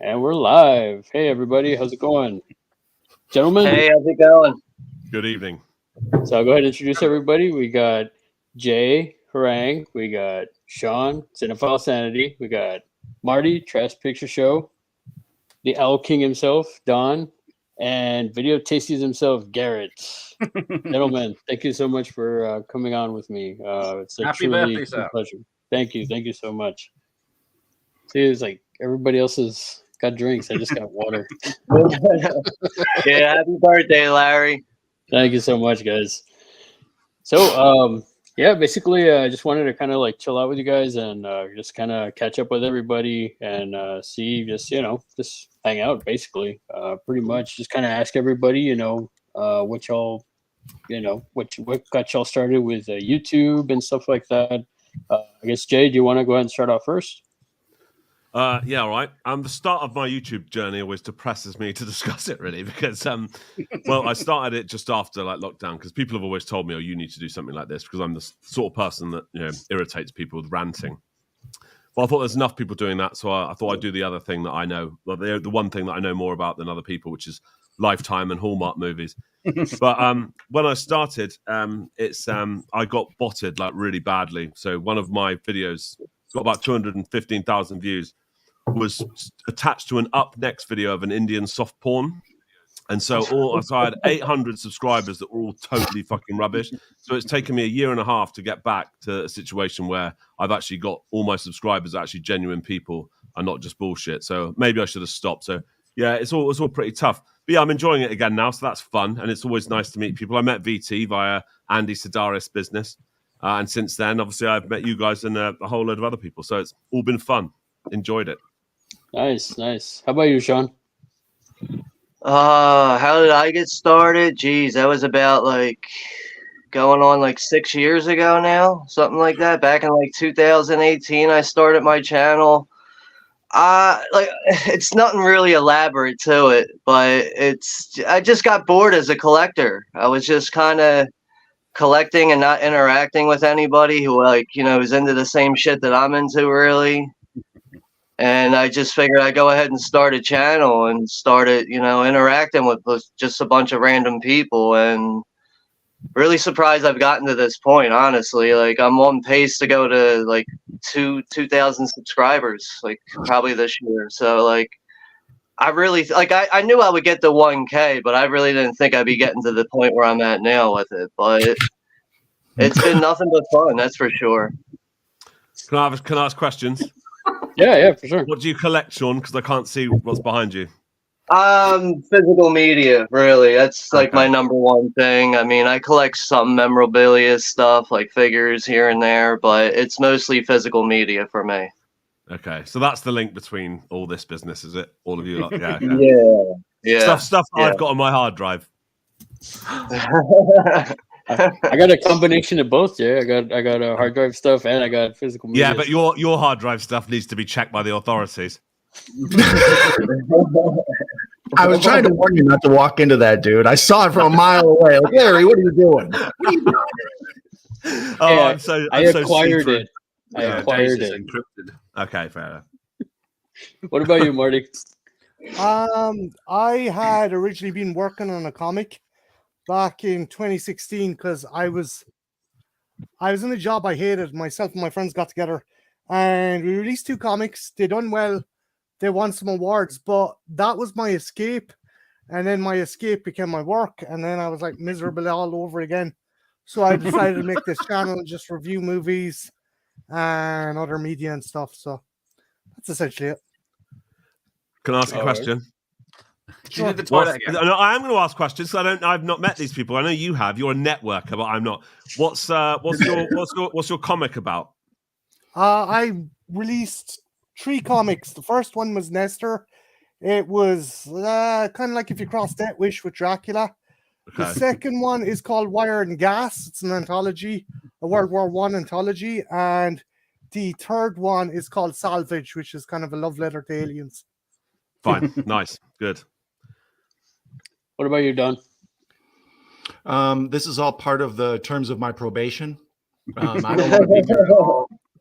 And we're live. Hey, everybody. How's it going? Gentlemen? Hey, how's it going? Good evening. So I'll go ahead and introduce everybody. We got Jay, Harang. We got Sean, Cinephile Sanity. We got Marty, Trash Picture Show. The Owl King himself, Don. And Video Tasties himself, Garrett. Gentlemen, thank you so much for coming on with me. It's a Happy truly birthday, sir. pleasure. Thank you. Thank you so much. See, it's like everybody else has got drinks. I just got water. Yeah, happy birthday, Larry. Thank you so much, guys. So, yeah, basically, I just wanted to kind of like chill out with you guys and just kind of catch up with everybody and see, just just hang out. Basically, pretty much, just kind of ask everybody, what y'all, what got y'all started with YouTube and stuff like that. I guess Jay, do you want to go ahead and start off first? Yeah, all right. The start of my YouTube journey always depresses me to discuss it, really, because well, I started it just after like lockdown because people have always told me, "Oh, you need to do something like this," because I'm the sort of person that irritates people with ranting. Well, I thought there's enough people doing that, so I thought I'd do the other thing that I know, well, the one thing that I know more about than other people, which is Lifetime and Hallmark movies. But when I started, I got botted like really badly. So one of my videos got about 215,000 views. Was attached to an up next video of an Indian soft porn. And so I had 800 subscribers that were all totally fucking rubbish. So it's taken me a year and a half to get back to a situation where I've actually got all my subscribers are actually genuine people and not just bullshit. So maybe I should have stopped. So yeah, it's all pretty tough. But yeah, I'm enjoying it again now. So that's fun. And it's always nice to meet people. I met VT via Andy Sedaris business. And since then, obviously, I've met you guys and a whole load of other people. So it's all been fun. Enjoyed it. Nice. How about you, Sean? How did I get started? Geez, that was about like going on like 6 years ago now, something like that. Back in like 2018, I started my channel. It's nothing really elaborate to it, but I just got bored as a collector. I was just kind of collecting and not interacting with anybody who was into the same shit that I'm into, really. And I just figured I'd go ahead and start a channel and started, interacting with just a bunch of random people. And really surprised I've gotten to this point, honestly. Like, I'm on pace to go to like 2,000 subscribers, like probably this year. So like, I really I knew I would get to 1K, but I really didn't think I'd be getting to the point where I'm at now with it. But it's been nothing but fun, that's for sure. Can I ask questions? Yeah, for sure. What do you collect, Sean? Because I can't see what's behind you. Physical media, really. That's like my number one thing. I mean, I collect some memorabilia stuff, like figures here and there, but it's mostly physical media for me. Okay, so that's the link between all this business, is it? All of you, like, yeah. Okay. Yeah. Stuff I've got on my hard drive. I got a combination of both, Jay. I got a hard drive stuff and I got physical media. Yeah, but your hard drive stuff needs to be checked by the authorities. I was trying to warn you not to walk into that, dude. I saw it from a mile away. Like, Larry, what are you doing? I acquired it. I acquired it. Encrypted. Okay, fair enough. What about you, Marty? I had originally been working on a comic back in 2016 because I was in a job I hated. Myself and my friends got together and we released 2 comics. They done well. They won some awards, but that was my escape. And then my escape became my work. And then I was like miserable all over again. So I decided to make this channel and just review movies and other media and stuff. So that's essentially it. Can I ask a question? Sure. No, I am going to ask questions. I've not met these people. I know you have. You're a networker, but I'm not. What's your comic about? I released 3 comics. The first one was Nestor. It was kind of like If You Cross Death Wish with Dracula. Okay. The second one is called Wire and Gas. It's an anthology, a World War I anthology. And the third one is called Salvage, which is kind of a love letter to aliens. Fine. Nice. Good. What about you, Don? This is all part of the terms of my probation. I don't want to be there at all.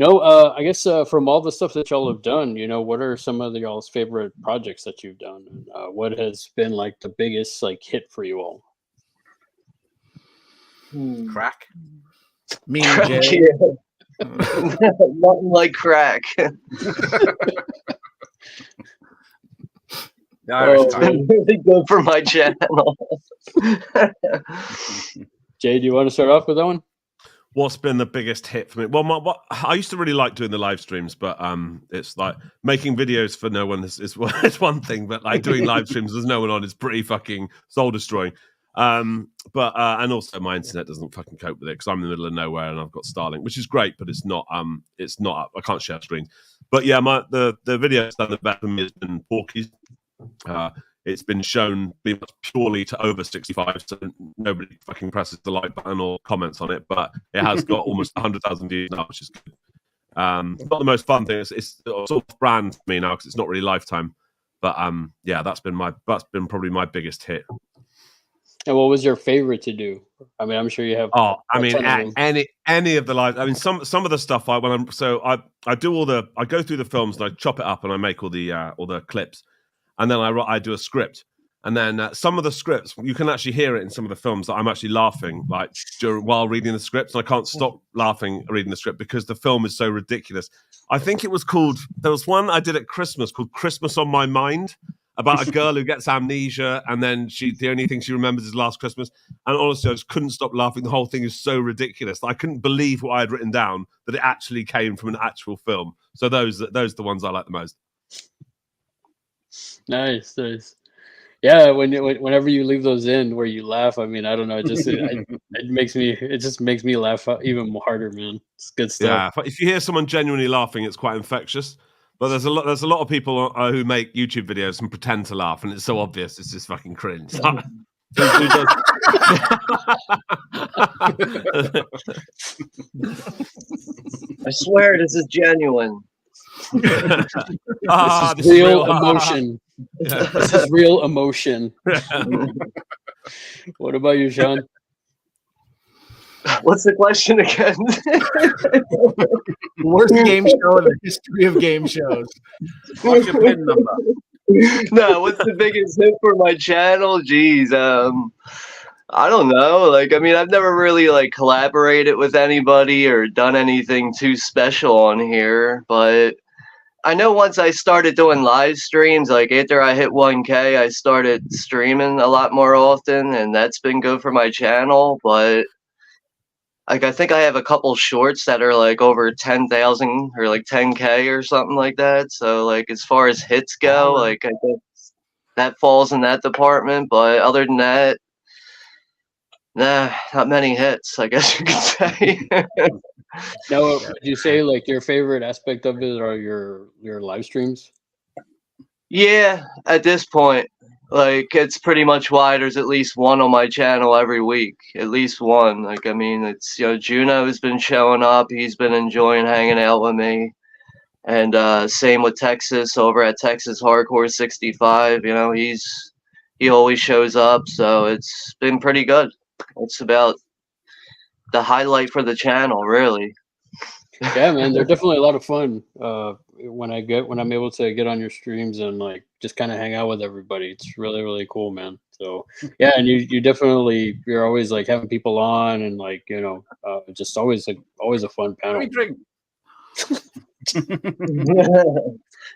No, I guess from all the stuff that y'all have done, what are some of y'all's favorite projects that you've done? And what has been like the biggest like hit for you all? Crack. Me and Jay. Nothing like crack. The Irish It's time. been really good for my channel. Jay, do you want to start off with that one? What's been the biggest hit for me? Well, I used to really like doing the live streams, but it's like making videos for no one is it's one thing, but like doing live streams with no one on is pretty fucking soul destroying. But and also my internet doesn't fucking cope with it because I'm in the middle of nowhere and I've got Starlink, which is great, but it's not I can't share screens. But yeah, the video that's done the best for me has been Porky's. It's been shown pretty much purely to over 65, so nobody fucking presses the like button or comments on it, but it has got almost 100,000 views now, which is good. It's not the most fun thing. It's sort of brand for me now because it's not really Lifetime. But yeah, that's been probably my biggest hit. And what was your favorite to do? I mean, I'm sure you have. Oh, I mean, any of the live. I mean, some of the stuff I go through the films and I chop it up and I make all the clips, and then I do a script. And then some of the scripts, you can actually hear it in some of the films that I'm actually laughing like while reading the script. And I can't stop laughing reading the script because the film is so ridiculous. I think it was there was one I did at Christmas called Christmas on My Mind, about a girl who gets amnesia and then the only thing she remembers is last Christmas. And honestly, I just couldn't stop laughing. The whole thing is so ridiculous. I couldn't believe what I had written down, that it actually came from an actual film. So those are the ones I like the most. Nice. Yeah, whenever you leave those in where you laugh, I mean, I don't know, it just makes me laugh even harder, man. It's good stuff. Yeah, if you hear someone genuinely laughing, it's quite infectious. But there's a lot of people who make YouTube videos and pretend to laugh, and it's so obvious it's just fucking cringe. Who does- I swear this is genuine. This is real emotion. Yeah. This is real emotion. What about you, Sean? What's the question again? Worst game show in the history of game shows. What's your pin number? No, what's the biggest hit for my channel? Jeez, I don't know. Like, I mean, I've never really like collaborated with anybody or done anything too special on here, but I know once I started doing live streams, like after I hit 1K, I started streaming a lot more often, and that's been good for my channel. But like, I think I have a couple shorts that are like over 10,000 or like 10K or something like that. So like, as far as hits go, like I guess that falls in that department. But other than that, nah, not many hits, I guess you could say. Now, would you say like your favorite aspect of it are your live streams? Yeah, at this point, like it's pretty much why there's at least one on my channel every week. At least one. Like, I mean, it's, Juno's been showing up. He's been enjoying hanging out with me. And same with Texas over at Texas Hardcore 65. He always shows up, so it's been pretty good. It's about the highlight for the channel, really. Yeah, man, they're definitely a lot of fun. When I'm able to get on your streams and like just kind of hang out with everybody, it's really, really cool, man. So yeah, and you're always like having people on and like just always a fun panel. Let me drink.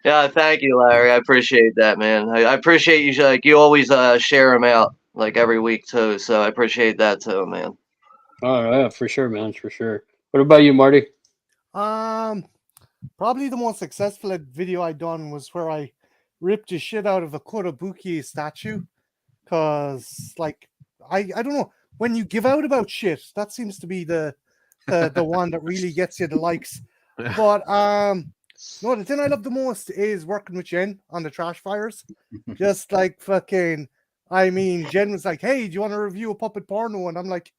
Yeah, thank you, Larry. I appreciate that, man. I appreciate you. Like, you always share them out like every week too. So I appreciate that too, man. Oh yeah, for sure, man, for sure. What about you, Marty? Probably the most successful video I done was where I ripped the shit out of a Kotobuki statue. Cause like I don't know, when you give out about shit, that seems to be the one that really gets you the likes. But no, the thing I love the most is working with Jen on the trash fires. Just like fucking, I mean, Jen was like, "Hey, do you want to review a puppet porno?" And I'm like,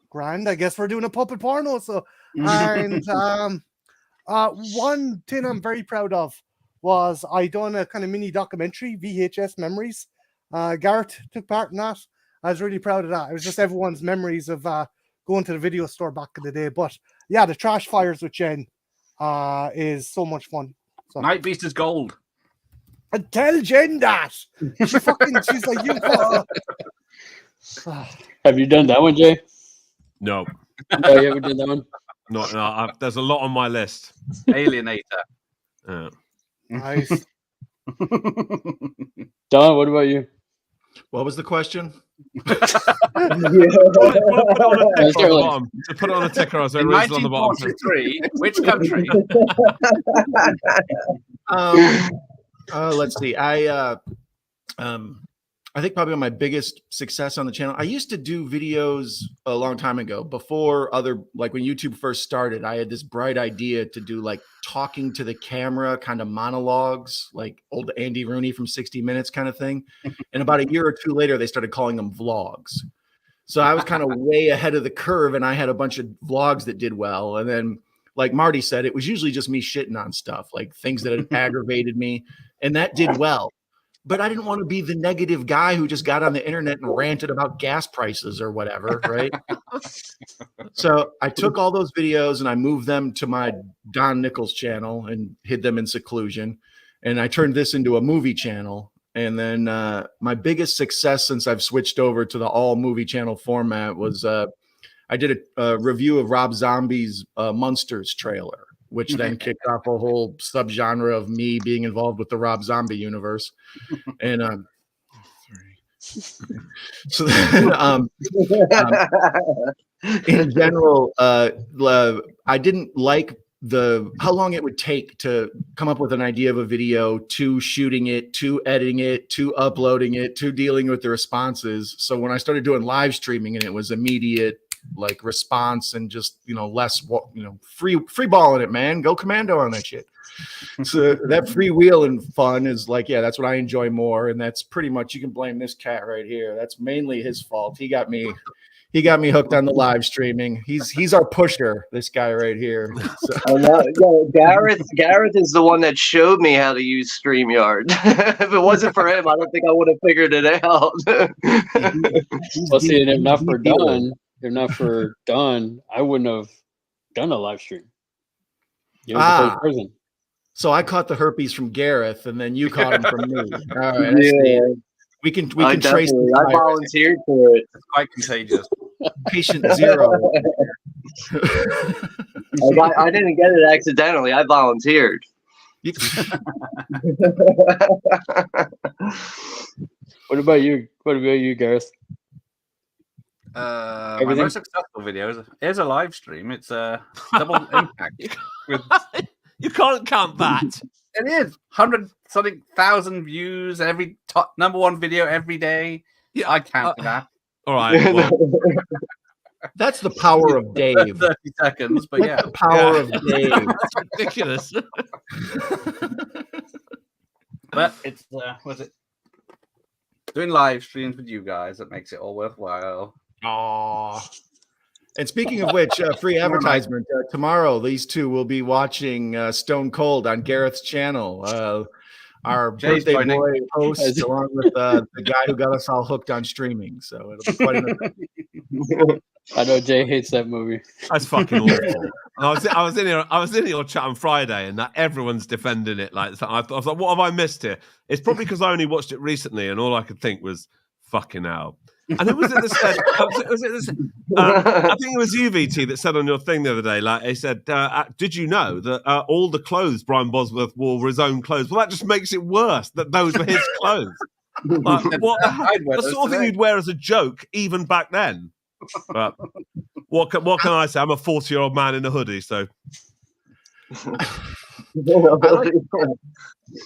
"Grand, I guess we're doing a puppet porno." So, and one thing I'm very proud of was I done a kind of mini documentary, VHS Memories. Garrett took part in that. I was really proud of that. It was just everyone's memories of going to the video store back in the day. But yeah, the trash fires with Jen. is so much fun. So. Night Beast is gold. And tell Jen that. She's like, you Have you done that one, Jay? No, No, you haven't done that one. no. There's a lot on my list. Alienator. Nice. Don, what about you? What was the question? Put it on a ticker so it In reads on the bottom. 1943, which country? Let's see. I think probably my biggest success on the channel. I used to do videos a long time ago before like when YouTube first started. I had this bright idea to do like talking to the camera kind of monologues, like old Andy Rooney from 60 Minutes kind of thing. And about a year or two later, they started calling them vlogs. So I was kind of way ahead of the curve, and I had a bunch of vlogs that did well. And then, like Marty said, it was usually just me shitting on stuff, like things that had aggravated me, and that did well. But I didn't want to be the negative guy who just got on the internet and ranted about gas prices or whatever, right? So I took all those videos and I moved them to my Don Nichols channel and hid them in seclusion. And I turned this into a movie channel. And then my biggest success since I've switched over to the all movie channel format was I did a review of Rob Zombie's Munsters trailer, which then kicked off a whole subgenre of me being involved with the Rob Zombie universe. And so in general, I didn't like how long it would take to come up with an idea of a video, to shooting it, to editing it, to uploading it, to dealing with the responses. So when I started doing live streaming and it was immediate like response and just less free balling it, man, go commando on that shit. So that freewheel and fun is like, yeah, that's what I enjoy more. And that's pretty much, you can blame this cat right here. That's mainly his fault. He got me hooked on the live streaming. He's our pusher, this guy right here. So. Gareth is the one that showed me how to use StreamYard. If it wasn't for him, I don't think I would have figured it out. Well, see, and if not for Don, I wouldn't have done a live stream. You're the first person. So I caught the herpes from Gareth, and then you caught him from me. All right, yeah. We can trace. I volunteered for it. It's quite contagious. Patient zero. I didn't get it accidentally. I volunteered. What about you? What about you, Gareth? My most successful video is a live stream. It's a double impact. You can't count that. It is 100-something thousand views every top #1 video every day. Yeah, I count that. All right. Well. That's the power of Dave. 30 seconds, but That's the power of Dave. That's ridiculous. But it's was it doing live streams with you guys that makes it all worthwhile. Aww. And speaking of which, free advertisement. Tomorrow, these two will be watching Stone Cold on Gareth's channel. Our Jay's birthday joining. boy host, along with the guy who got us all hooked on streaming. So it'll be quite an event. I know Jay hates that movie. That's fucking awful. I was in your chat on Friday, and everyone's defending it. Like, I was like, what have I missed here? It's probably because I only watched it recently, and all I could think was, fucking hell. And who was it that said? I think it was you, VT, that said on your thing the other day. Like, he said, "Did you know that all the clothes Brian Bosworth wore were his own clothes?" Well, that just makes it worse that those were his clothes. Like, what the hell? The sort of thing you'd wear as a joke, even back then. But what can I say? I'm a 40-year-old man in a hoodie, so.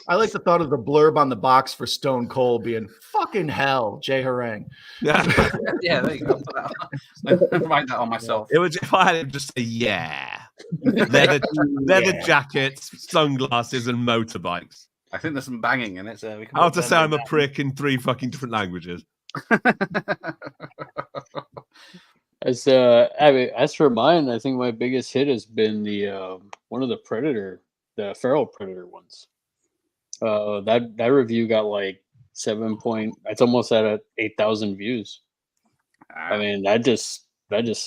I like the thought of the blurb on the box for Stone Cold being "fucking hell, Jay Harang." Yeah, yeah, there you go. Write that on myself. It would, if I had him just say, yeah, leather jackets, sunglasses, and motorbikes. I think there's some banging in it, so we can. I'll just say I'm a prick in 3 fucking different languages. As for mine, I think my biggest hit has been the one of the the feral predator ones. That review got like it's almost at 8,000 views. I mean, that just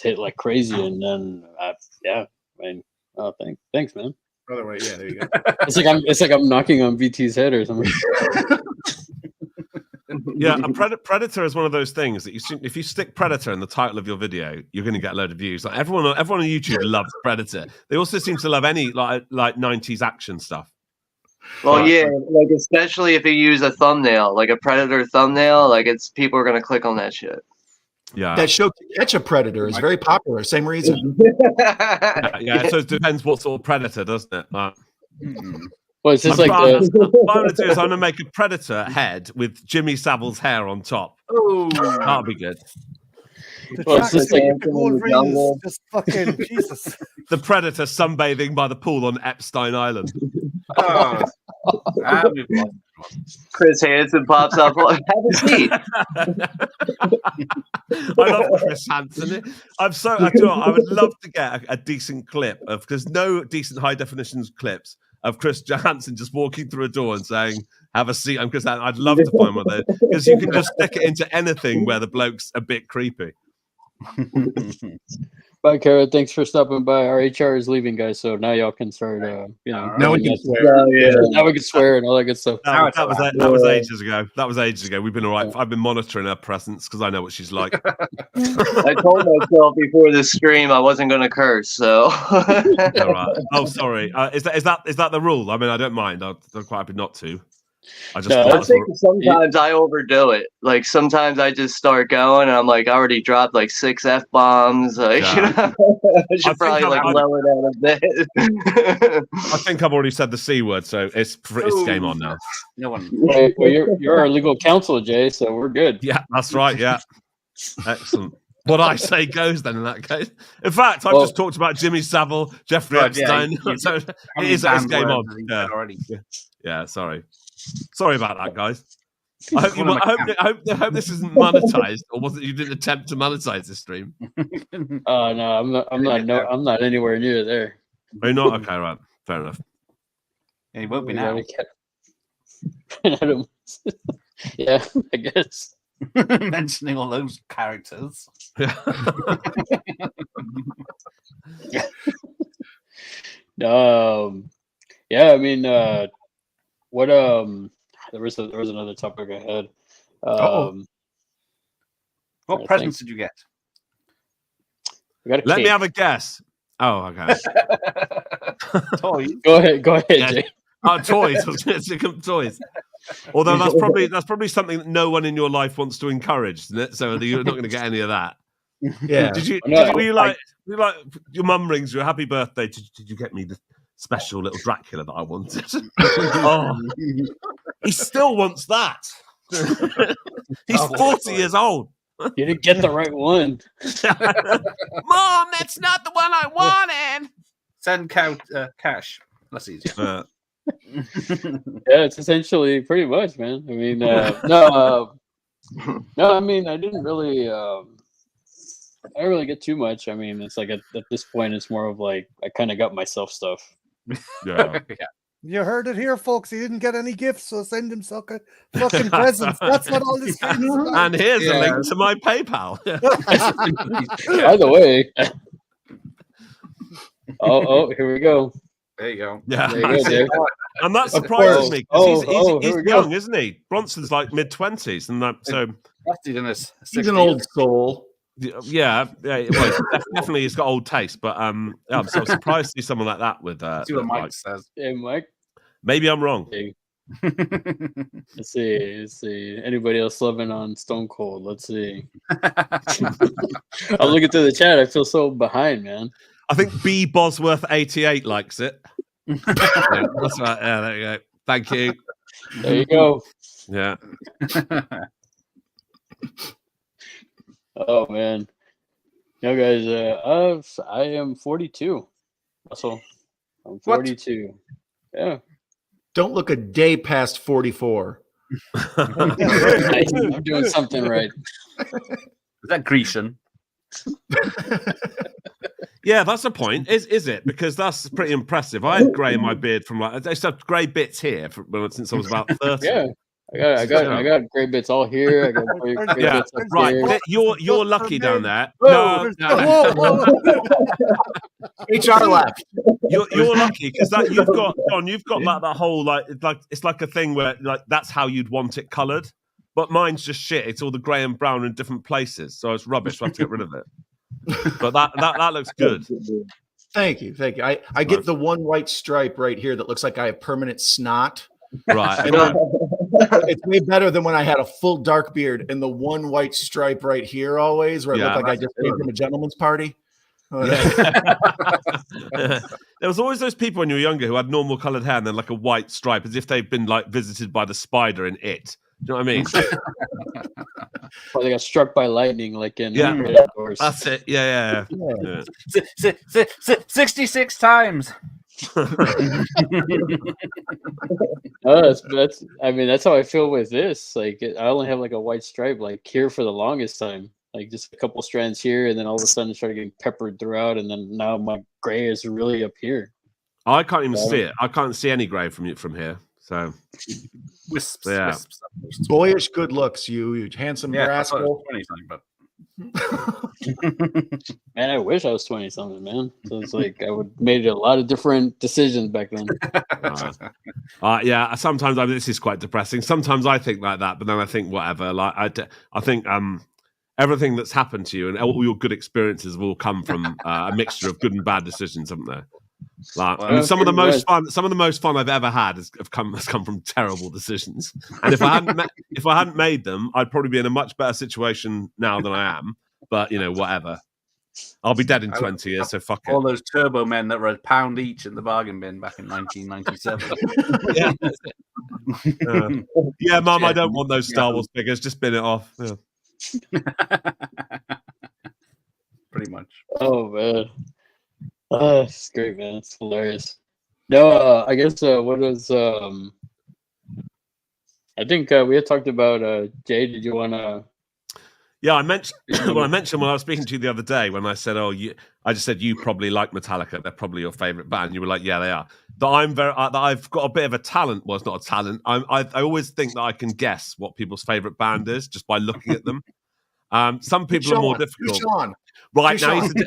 hit like crazy, and then thanks, man. Other way, yeah, there you go. It's like I'm knocking on VT's head or something. Yeah, a predator is one of those things that if you stick predator in the title of your video, you're going to get a load of views. Like everyone on YouTube loves predator. They also seem to love any like 90s action stuff. Well, yeah, like especially if you use a thumbnail, like a predator thumbnail, like people are gonna click on that shit. Yeah, That show To Catch a Predator is very popular. Same reason. yeah. So it depends what sort of predator, doesn't it? Well, it's just what like I'm going to do is I'm going to make a predator head with Jimmy Savile's hair on top. Oh, That'll be good. Well, it's just like Wolverines, just fucking Jesus. The predator sunbathing by the pool on Epstein Island. oh. Chris Hansen pops up. Have a seat. I love Chris Hansen. I would love to get a decent clip of, because no decent high definition clips of Chris Hansen just walking through a door and saying, "Have a seat, I'm Chris Hansen." I'd love to find one of those, because you can just stick it into anything where the bloke's a bit creepy. Bye, Kara. Thanks for stopping by. Our HR is leaving, guys, so now y'all can start. No one can swear. Now we can swear and all that good stuff. That was ages ago. That was ages ago. We've been all right. I've been monitoring her presence because I know what she's like. I told myself before this stream I wasn't going to curse, so. All right. Oh, sorry. Is that the rule? I mean, I don't mind. I'm quite happy not to. I think sometimes I overdo it. Like sometimes I just start going, and I'm like, I already dropped like 6 F-bombs. Like, I should probably lower that a bit. I think I've already said the C word, so it's game on now. No one. Well, you're our legal counsel, Jay, so we're good. Yeah, that's right. Yeah, excellent. What I say goes then in that case. In fact, I've just talked about Jimmy Savile, Jeffrey Epstein. So it is game on. Yeah, sorry. Sorry about that, guys. I hope this isn't monetized, or was it you didn't attempt to monetize this stream? Oh no, I'm not anywhere near there. Are you not? Okay, right. Fair enough. Yeah, he won't be now. Yeah, I guess. Mentioning all those characters. Yeah. Yeah, I mean, what there was another topic I had. What presents did you get? Let me have a guess. Oh, okay. Toys. Go ahead, Jay. Oh, toys. I was going to say toys. Although that's probably something that no one in your life wants to encourage, isn't it? So you're not going to get any of that. Yeah. Were you like your mum rings you a happy birthday? Did you get me the special little Dracula that I wanted? Oh, he still wants that. He's 40 years old. You didn't get the right one. Mom, that's not the one I wanted. Send cash. That's easy. Yeah, it's essentially pretty much, man. I mean, no. I mean, I didn't really. I didn't really get too much. I mean, it's like at this point, it's more of like I kind of got myself stuff. Yeah. You heard it here, folks. He didn't get any gifts, so send him fucking presents. That's what all this is about. And here's a link to my PayPal. By the way. Oh, here we go. There you go. Yeah. There you go, Dave. And that surprises me because he's young, go. isn't he? Bronson's like mid-20s, and He's an old soul. Yeah. Well, definitely he's got old taste, but I'm so surprised to see someone like that with. See what Mike says. Hey, Mike. Maybe I'm wrong. Hey. Let's see. Anybody else loving on Stone Cold? Let's see. I'm looking through the chat. I feel so behind, man. I think B Bosworth 88 likes it. Yeah, that's right. Yeah, there you go. Thank you. There you go. Yeah. Oh man. Guys, I am 42. Russell. I'm 42. What? Yeah. Don't look a day past 44. I'm doing something right. Is that Grecian? Yeah, that's the point. Is it? Because that's pretty impressive. I had grey in my beard from I just have grey bits here since I was about 30. Yeah. I got grey bits all here. I got grey bits up right. here. You're lucky down there. Whoa. No. HR left. You're lucky because that you've got like that whole like it's like a thing where like that's how you'd want it coloured, but mine's just shit. It's all the grey and brown in different places, so it's rubbish. We have to get rid of it. But that looks good. Thank you. I get the one white stripe right here that looks like I have permanent snot. Right. And it's way better than when I had a full dark beard and the one white stripe right here always, where it looked like I just came from a gentleman's party. Yeah. There was always those people when you were younger who had normal coloured hair and then like a white stripe, as if they've been like visited by the spider in It. Do you know what I mean? Or they got struck by lightning, like in That's it. Yeah. 66 times. That's I mean, that's how I feel with this. Like, I only have like a white stripe, like here for the longest time, like just a couple strands here, and then all of a sudden it started getting peppered throughout, and then now my gray is really up here. I can't even see it. I can't see any grey from here. So Wisps. Yeah. Wisps. Boyish good looks, you handsome rascal. Man, I wish I was 20 something, man. So it's like I would made a lot of different decisions back then. Yeah, sometimes this is quite depressing. Sometimes I think like that, but then I think whatever. Like I think everything that's happened to you and all your good experiences have all come from a mixture of good and bad decisions, haven't they? Like, I mean, some of the most fun I've ever had has come from terrible decisions. And if I hadn't made them, I'd probably be in a much better situation now than I am. But whatever. I'll be dead in 20 years, so fuck it. All those turbo men that were £1 each in the bargain bin back in 1997. Yeah, Mum, I don't want those Star Wars figures. Just bin it off. Yeah. Pretty much. Oh man. It's great, man. It's hilarious. No, I guess what was I think we had talked about Jay. Did you want to? Yeah, I mentioned when I was speaking to you the other day when I said, I just said you probably like Metallica. They're probably your favorite band. You were like, yeah, they are. That I've got a bit of a talent. Well, it's not a talent. I always think that I can guess what people's favorite band is just by looking at them. Some people are more difficult. Right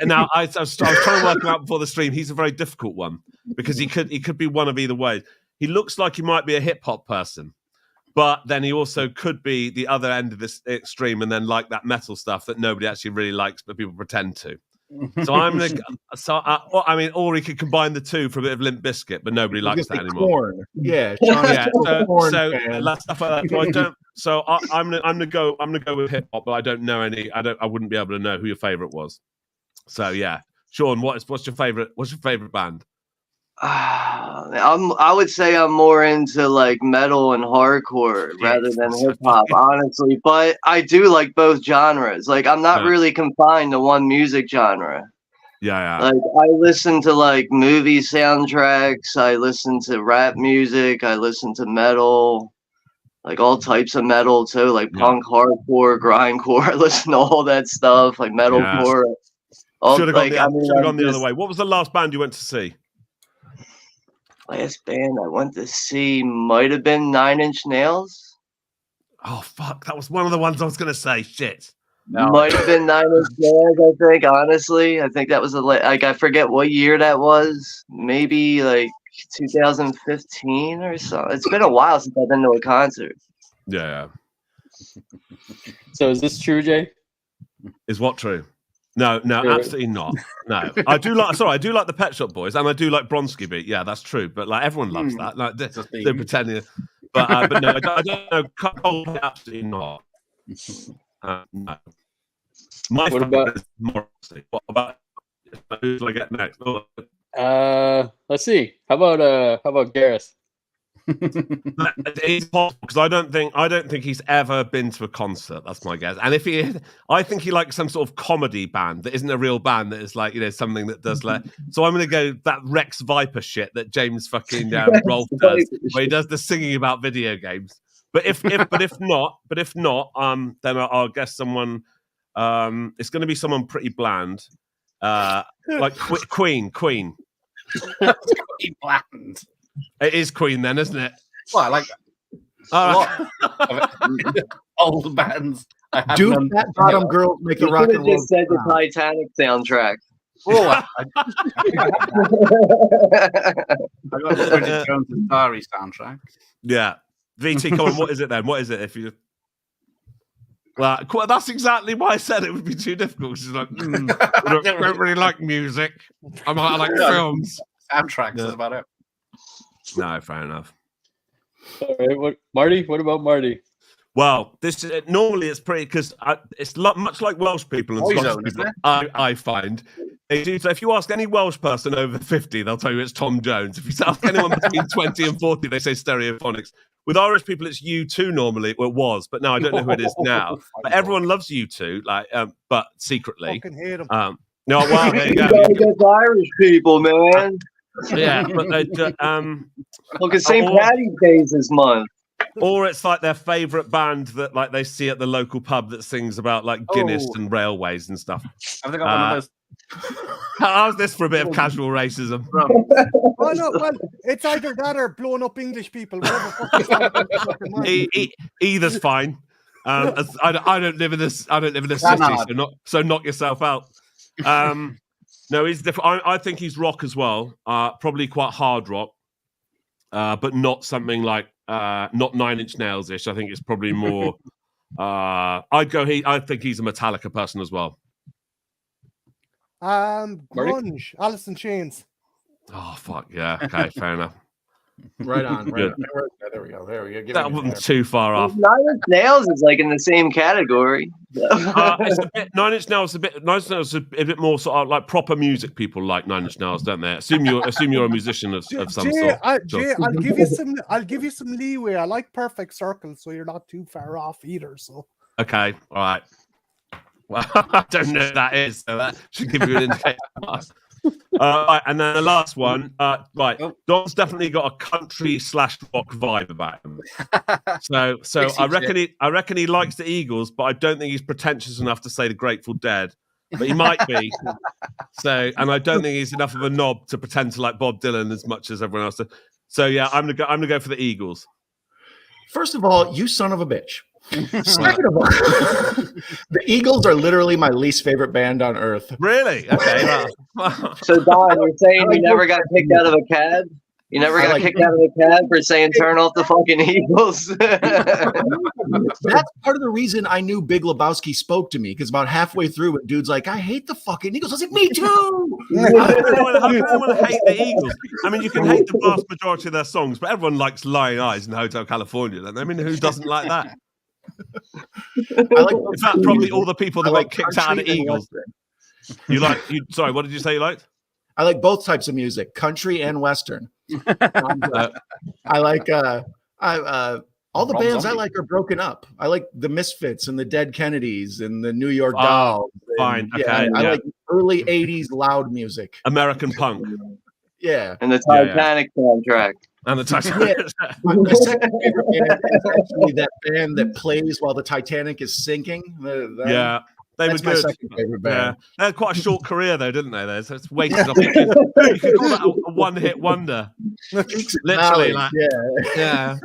now, I was trying to work him out before the stream. He's a very difficult one because he could be one of either ways. He looks like he might be a hip hop person, but then he also could be the other end of this extreme and then like that metal stuff that nobody actually really likes, but people pretend to. So or he could combine the two for a bit of Limp Bizkit, but nobody likes that anymore. Corn. Yeah, Stuff like that. I'm gonna go with hip hop, but I don't know any. I wouldn't be able to know who your favorite was. So yeah, Sean, what's your favorite? What's your favorite band? I would say I'm more into like metal and hardcore rather than hip hop, honestly. But I do like both genres. Like I'm not really confined to one music genre. Yeah. Like I listen to like movie soundtracks. I listen to rap music. I listen to metal, like all types of metal too, like punk, hardcore, grindcore. I listen to all that stuff, like metalcore. Should have gone the other way. What was the last band you went to see? Last band I went to see might have been 9 Inch Nails. Oh fuck, that was one of the ones I was going to say. Shit. No. Might have been 9 Inch Nails. I think honestly, I think that was I forget what year that was. Maybe like 2015 or so. It's been a while since I've been to a concert. Yeah. So is this true, Jay? Is what true? No, absolutely not. No, I do like the Pet Shop Boys, and I do like Bronski Beat. Yeah, that's true. But like everyone loves that. Like they're pretending. But no, I don't know. Coldplay, absolutely not. No. What about Morrissey? What about who do I get next? Let's see. How about Gareth? It's possible because I don't think he's ever been to a concert. That's my guess. And if he is, I think he likes some sort of comedy band that isn't a real band, that is like something that does like. So I'm going to go that Rex Viper shit that James fucking Rolfe does, where he does the singing about video games. But if not, then I'll guess someone. It's going to be someone pretty bland, like Queen. Queen bland. It is Queen then, isn't it? Well, I like old bands. Do Fat Bottom Girls make the rock and roll? Just said the Titanic soundtrack. Oh, I got the Bridget Jones and Diary soundtrack. Yeah. VT, come on, what is it then? What is it? If you well, that's exactly why I said it would be too difficult. She's like, I don't really like music. I like films. Soundtracks is about it. No, fair enough. All right, what Marty? What about Marty? Well, this normally it's pretty because it's much like Welsh people and Scottish people. I find they do. So if you ask any Welsh person over 50, they'll tell you it's Tom Jones. If you ask anyone between 20 and 40, they say Stereophonics. With Irish people, it's U2 normally. Well, it was, but now I don't know who it is now. But everyone loves U2, like, but secretly. Fucking hate 'em. No, well, there you go. Against Irish people, man. Yeah, but they Look at St. Paddy's Days this month. or it's like their favorite band that like they see at the local pub that sings about like Guinness and railways and stuff. Have they got one of those? How's this for a bit of casual racism? Oh no, well, it's either that or blowing up English people. Whatever. Either's fine. I don't live in this. I don't live in this city, so knock yourself out. No, he's different. I think he's rock as well. Probably quite hard rock, but not something like not 9 Inch Nails ish. I think it's probably more. I think he's a Metallica person as well. Grunge, Alice in Chains. Oh fuck yeah! Okay, fair enough. Right on. Good. There we go. Give That wasn't too far off. 9 Inch Nails is like in the same category. It's a bit, 9 Inch Nails a bit more sort of like proper music. People like 9 Inch Nails, don't they? Assume you're a musician of some sort. Jay, I'll give you some leeway. I like Perfect Circle, so you're not too far off either. So okay, all right. Well, I don't know what that is, so that should give you an indication. Right, and then the last one, right? Don's definitely got a country/rock vibe about him. So I reckon he likes the Eagles, but I don't think he's pretentious enough to say the Grateful Dead. But he might be. And I don't think he's enough of a knob to pretend to like Bob Dylan as much as everyone else does. So yeah, I'm gonna go for the Eagles. First of all, you son of a bitch. Second of all, the Eagles are literally my least favorite band on earth. Really? Okay. So Don, you're saying you never got kicked out of a cab? You never got kicked out of a cab for saying turn off the fucking Eagles? That's part of the reason I knew Big Lebowski spoke to me, because about halfway through it, dude's like, I hate the fucking Eagles. I was like, me too. How can anyone hate the Eagles? I mean, you can hate the vast majority of their songs, but everyone likes Lying Eyes in Hotel California. I mean, who doesn't like that? In fact, probably all the people that got kicked out of the Eagles. Sorry, what did you say you liked? I like both types of music, country and Western. I like all the bands I like are broken up. I like the Misfits and the Dead Kennedys and the New York Dolls. Fine. Okay. I like early 80s loud music. American punk. Yeah. And the Titanic soundtrack. And the Titanic. My second favorite band is actually that band that plays while the Titanic is sinking. That's my good. second favorite band. Yeah. They had quite a short career though, didn't they? So it's wasted opportunity. You could call that a one-hit wonder. Literally, yeah.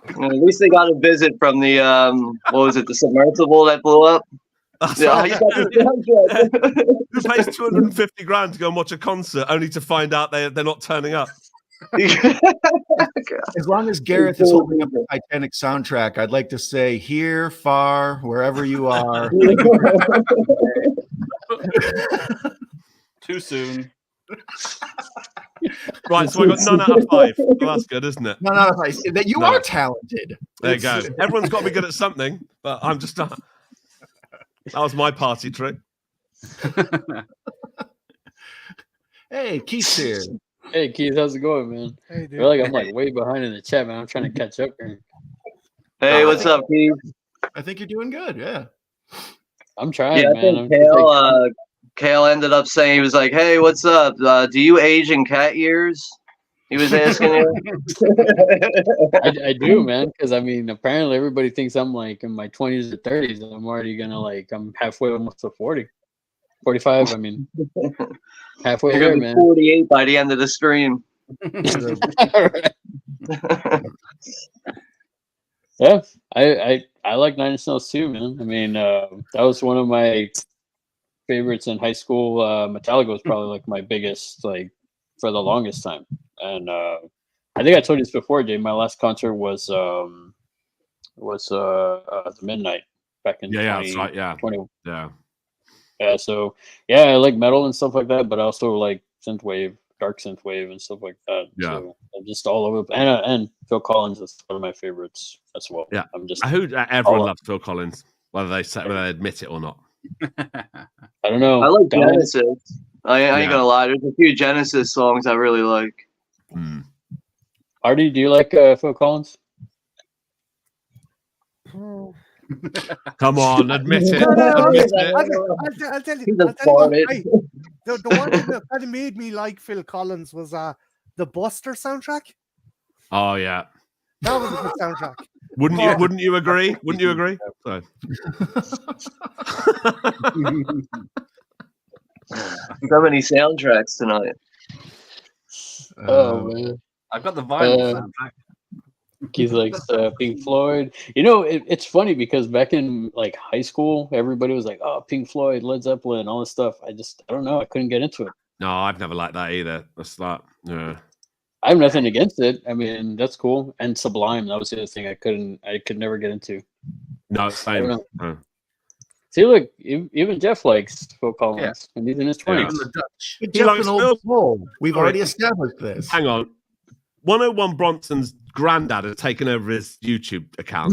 At least they got a visit from the the submersible that blew up. Who pays 250 grand to go and watch a concert only to find out they're not turning up? As long as Gareth is holding up the Titanic soundtrack, I'd like to say here, far, wherever you are. Too soon. Right, so I got none out of 5. Well, that's good, isn't it? None out of 5. That you are talented. There you go. Everyone's got to be good at something, but I'm just not. That was my party trick. Hey, Keith's here. Hey Keith, how's it going, man? Hey, I dude. feel like I'm like way behind in the chat, man. I'm trying to catch up here. Hey, what's up, Keith? I think you're doing good. Yeah. I'm trying, Yeah, I man. think Kale ended up saying, he was like, hey, what's up? Do you age in cat years? He was asking you. I do, man, because I mean, apparently everybody thinks I'm like in my 20s or 30s, and I'm already gonna I'm halfway almost to 40, 45. I mean, halfway You're there, gonna be man. 48 by the end of the stream. Yeah, I like 9 Inch Nails too, man. I mean, that was one of my favorites in high school. Metallica was probably like my biggest, like, for the longest time. And I think I told you this before, Jay. My last concert was the Midnight back in That's right. 20. Yeah. Yeah, so yeah, I like metal and stuff like that, but I also like synthwave, dark synthwave, and stuff like that. Yeah. So I'm just all over. And Phil Collins is one of my favorites as well. Yeah. I'm just Everyone loves Phil Collins, whether they admit it or not. I don't know. I like Down- Genesis. I ain't gonna lie. There's a few Genesis songs I really like. Artie, do you like Phil Collins? Come on, admit it. No, Admit it. I'll tell you. He's I'll a tell you what, farted. right, the one thing that kind of made me like Phil Collins was the Buster soundtrack. Oh yeah. That was a good soundtrack. Wouldn't you agree? Wouldn't you agree? So. So many soundtracks tonight. Oh man, I've got the vinyl soundtrack. Keith likes Pink Floyd. You know, it's funny because back in like high school, everybody was like, "Oh, Pink Floyd, Led Zeppelin, all this stuff." I don't know. I couldn't get into it. No, I've never liked that either. That's that. Yeah. I have nothing against it. I mean, that's cool. And Sublime, that was the other thing I could never get into. No, same. No. See, look, even Jeff likes Phil Collins, and he's in his 20s. Even the Dutch. But He Jeff's likes an Phil. old soul. We've Sorry. already established this. Hang on. 101 Bronson's granddad had taken over his YouTube account.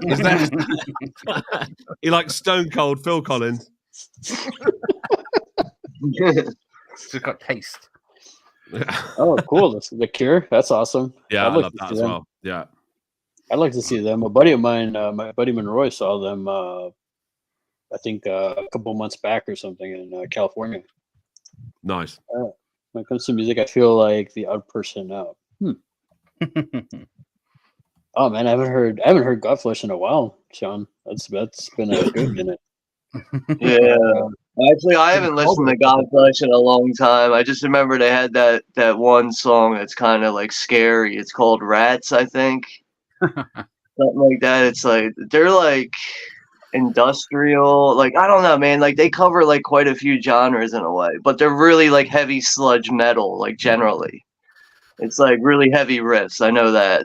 Is that he likes Stone Cold Phil Collins? It's got taste. Oh, cool. That's The Cure. That's awesome. Yeah, I'd I like love to that see as them. well. Yeah. I'd like to see them. A buddy of mine, my buddy Monroy, saw them, I think, a couple months back or something in California. Nice. When it comes to music, I feel like the odd person out. Oh man, I haven't heard Godflesh in a while, Sean. That's been a good minute. Yeah. Actually, I haven't listened to Godflesh in a long time. I just remember they had that one song that's kind of like scary. It's called Rats, I think. Something like that. It's like they're like industrial, like I don't know, man. Like they cover like quite a few genres in a way, but they're really like heavy sludge metal, like generally. It's like really heavy riffs. I know that.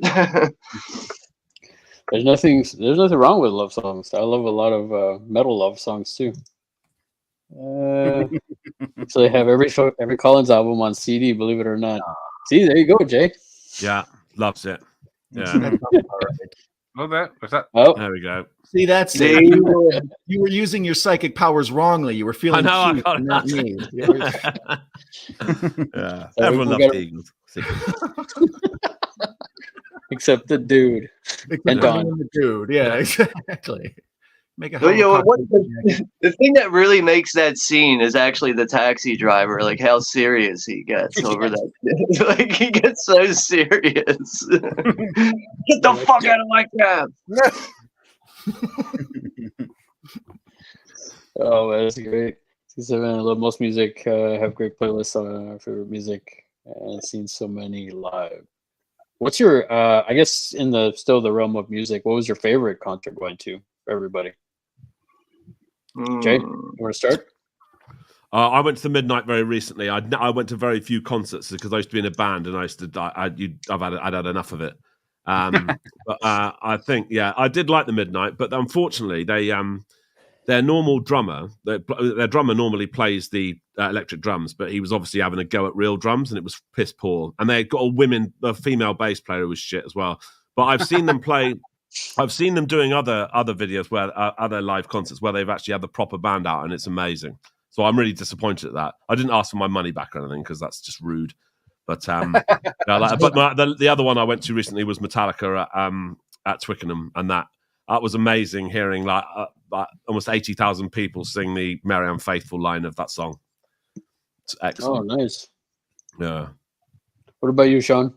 There's nothing wrong with love songs. I love a lot of metal love songs too. So they have every Collins album on CD, believe it or not. See, there you go, Jay. Yeah, loves it. Yeah. What that? What's that? Oh, There we go. See, that's See? it. You were using your psychic powers wrongly. You were feeling I cute, got it. not me. Yeah. So Everyone we loves gotta- the Eagles. except the dude. And Don. The dude. Yeah, exactly. Make a But, you know, hell of a the thing that really makes that scene is actually the taxi driver, like how serious he gets over that. Like he gets so serious. Get the fuck out of my cab. Oh, that's great. 67, I love most music. Have great playlists on our favorite music, and seen so many live. What's your? I guess in the realm of music, what was your favorite concert going to for everybody? Jay, you want to start? I went to the Midnight very recently. I went to very few concerts because I used to be in a band and I used to. I'd had enough of it. But I think I did like the Midnight, but unfortunately their normal drummer, their drummer normally plays the electric drums, but he was obviously having a go at real drums and it was piss poor. And they got a female bass player who was shit as well. But I've seen them play. I've seen them doing other videos where other live concerts where they've actually had the proper band out, and it's amazing. So I'm really disappointed at that. I didn't ask for my money back or anything because that's just rude. But the other one I went to recently was Metallica at Twickenham, and that was amazing. Hearing like almost 80,000 people sing the "Mary I'm Faithful" line of that song. It's excellent. Oh, nice. Yeah. What about you, Sean?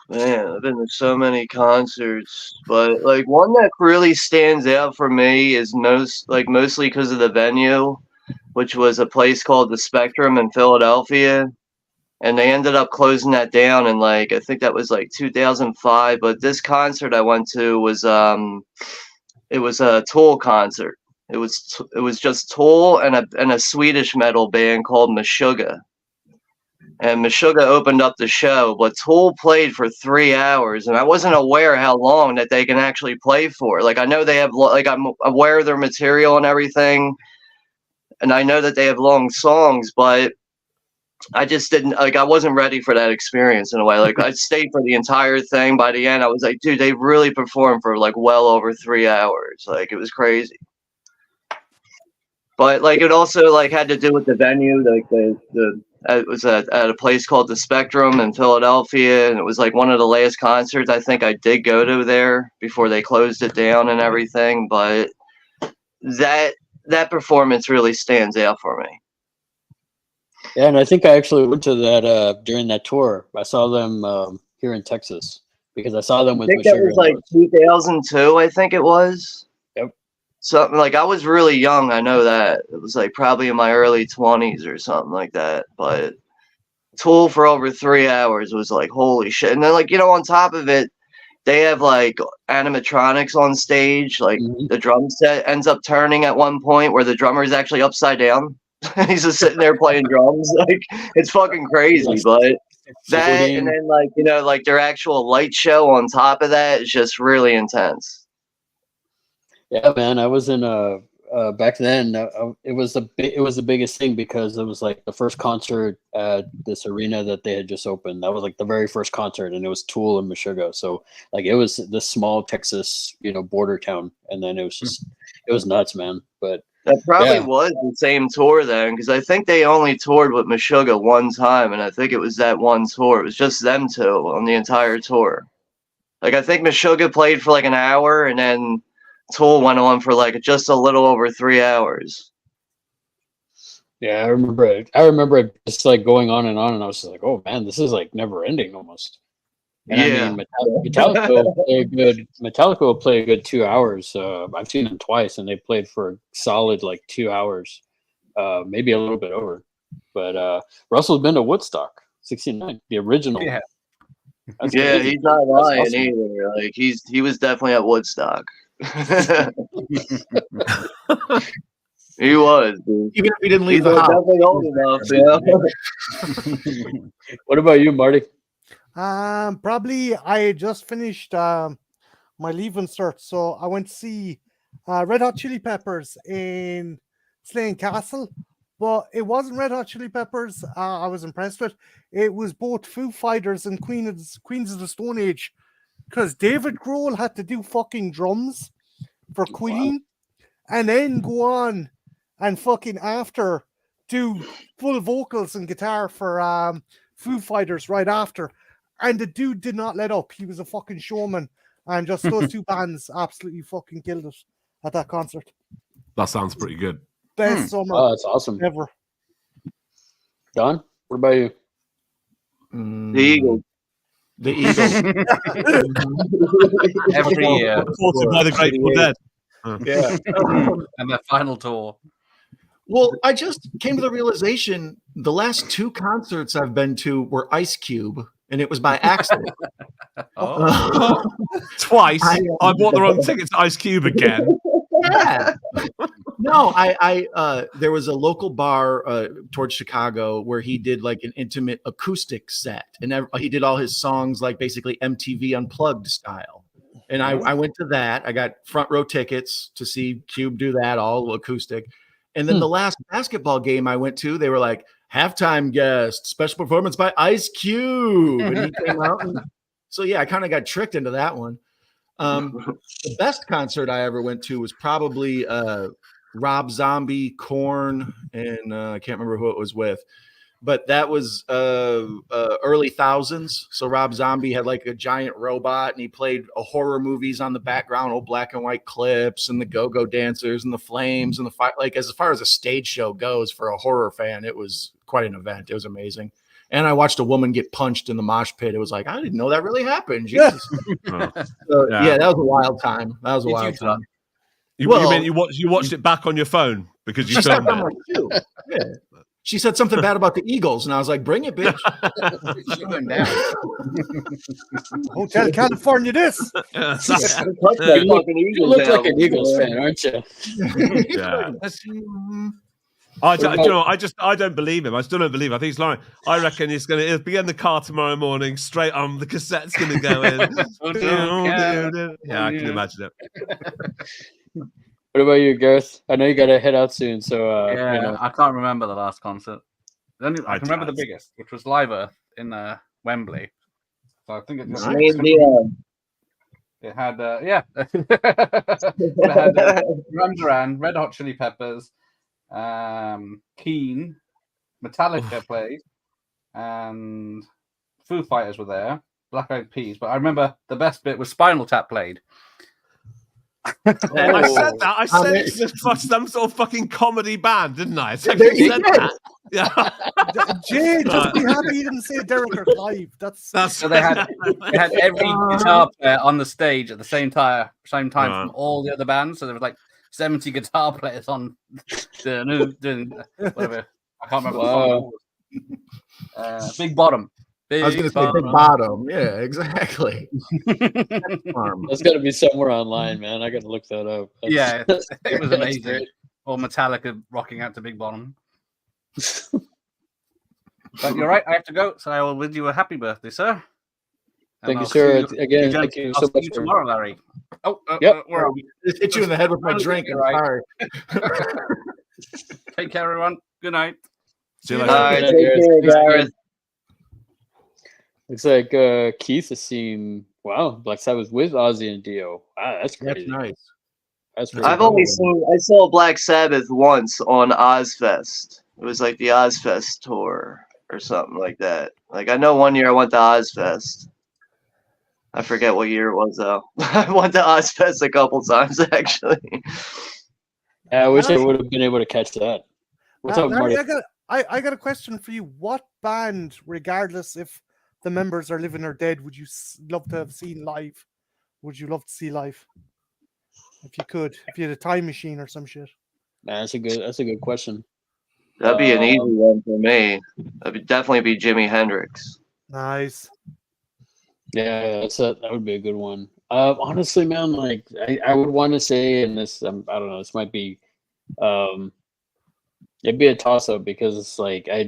Man, I've been to so many concerts, but like one that really stands out for me is mostly because of the venue, which was a place called the Spectrum in Philadelphia, and they ended up closing that down in I think that was 2005. But this concert I went to was it was a Tool concert, It was just Tool and a Swedish metal band called Meshuggah. And Meshuggah opened up the show, but Tool played for 3 hours, and I wasn't aware how long that they can actually play for. Like, I know they have, like, I'm aware of their material and everything, and I know that they have long songs, but I just didn't, like, I wasn't ready for that experience in a way. Like, I stayed for the entire thing. By the end, I was like, dude, they really performed for, like, well over 3 hours. Like, it was crazy. But, like, it also, like, had to do with the venue, like, it was at a place called the Spectrum in Philadelphia, and it was like one of the last concerts I think I did go to there before they closed it down and everything. But that performance really stands out for me. Yeah, and I think I actually went to that during that tour. I saw them here in Texas because I saw them with. I think that was like 2002. I think it was. Yep. Something like, I was really young. I know that it was like probably in my early 20s or something like that. But Tool for over 3 hours was like, holy shit. And then, like, you know, on top of it, they have like animatronics on stage. Like, the drum set ends up turning at one point where the drummer is actually upside down. He's just sitting there playing drums. Like, it's fucking crazy. But that, and then, like, you know, like their actual light show on top of that is just really intense. Yeah, man, I was in back then. It was the biggest thing because it was like the first concert at this arena that they had just opened. That was like the very first concert, and it was Tool and Meshuggah. So like it was this small Texas, you know, border town, and then it was just it was nuts, man. But that probably was the same tour then, because I think they only toured with Meshuggah one time, and I think it was that one tour. It was just them two on the entire tour. Like, I think Meshuggah played for like an hour, and then Tool went on for like just a little over 3 hours. Yeah, I remember it just like going on, and I was just like, oh man, this is like never ending almost. And yeah. I mean, Metallica will play a good 2 hours. I've seen them twice, and they played for a solid like 2 hours, maybe a little bit over. But Russell's been to Woodstock '69, the original. Yeah, he's not lying either. Like, he was definitely at Woodstock. He was, dude. Even if he didn't leave the house. Definitely old enough, yeah. What about you, Marty? Probably I had just finished my leaving cert, so I went to see Red Hot Chili Peppers in Slane Castle, but it wasn't Red Hot Chili Peppers I was impressed with. It was both Foo Fighters and Queens of the Stone Age, because David Grohl had to do fucking drums for Queen, and then go on and fucking after do full vocals and guitar for Foo Fighters right after. And the dude did not let up. He was a fucking showman. And just those two bands absolutely fucking killed it at that concert. That sounds pretty good. Best summer. Oh, that's awesome. Ever. Don, what about you? The Eagles. The Eagles. Every year. By the Grateful Dead. Yeah. And their final tour. Well, I just came to the realization the last two concerts I've been to were Ice Cube, and it was by accident. Twice. I bought the wrong ticket to Ice Cube again. Yeah. No, I there was a local bar towards Chicago where he did like an intimate acoustic set, and he did all his songs like basically MTV Unplugged style. And I went to that. I got front row tickets to see Cube do that, all acoustic. And then the last basketball game I went to, they were like, halftime guest, special performance by Ice Cube. And he came out. So yeah, I kind of got tricked into that one. The best concert I ever went to was probably Rob Zombie, Korn, and I can't remember who it was with. But that was early thousands. So Rob Zombie had like a giant robot, and he played horror movies on the background, old black and white clips, and the go-go dancers, and the flames, and the fight. Like, as far as a stage show goes for a horror fan, it was quite an event. It was amazing. And I watched a woman get punched in the mosh pit. It was like, I didn't know that really happened. Jesus. So, yeah, that was a wild time. That was a wild time. You mean you watched it back on your phone because you filmed it? Yeah. She said something bad about the Eagles, and I was like, "Bring it, bitch." Shut them down. Hotel California, this. Yeah. You look like an Eagles fan, aren't you? Yeah. I don't believe him. I still don't believe him. I think he's lying. I reckon he'll be in the car tomorrow morning, straight on. The cassette's going to go in. Yeah, I can imagine it. What about you, Gareth? I know you got to head out soon, so Yeah, you know. I can't remember the last concert. I can remember the can't. biggest, which was Live Earth in Wembley. So I think it just it had it had Duran Duran, Red Hot Chili Peppers, Keen, Metallica played, and Foo Fighters were there, Black Eyed Peas. But I remember the best bit was Spinal Tap played. I said that. I said it's just some sort of fucking comedy band, didn't I? I said that. Yeah. Jay, just be happy you didn't say Derek or Clive. So they had every guitar player on the stage at the same time from all the other bands. So there was like 70 guitar players on doing whatever. I can't remember. Wow. Big Bottom. I was going to say Big Bottom. Yeah, exactly. That's got to be somewhere online, man. I got to look that up. Yeah, it was amazing. Or Metallica rocking out to Big Bottom. But you're right. I have to go, so I will bid you a happy birthday, sir. Thank you, sir. Again, thank you so much. Tomorrow, Larry. Oh, yep. Where are we? Just hit you in the head with my drink. Sorry. Take care, everyone. Good night. See you later. All right, take care, Gareth. Looks like Keith has seen Black Sabbath with Ozzy and Dio. Wow, that's crazy. That's nice. That's I saw Black Sabbath once on Ozfest. It was like the Ozfest tour or something like that. Like I know one year I went to Ozfest. I forget what year it was though. I went to Ozfest a couple times actually. I wish I would have been able to catch that. What's up, Marty? I got a question for you. What band, regardless if the members are living or dead, would you love to have seen live? Would you love to see live? If you could, if you had a time machine or some shit. That's a good question. That'd be an easy one for me. That'd definitely be Jimi Hendrix. Nice. Yeah, that would be a good one. Honestly, man, like I would want to say, and this, I don't know, this might be, it'd be a toss up because it's like I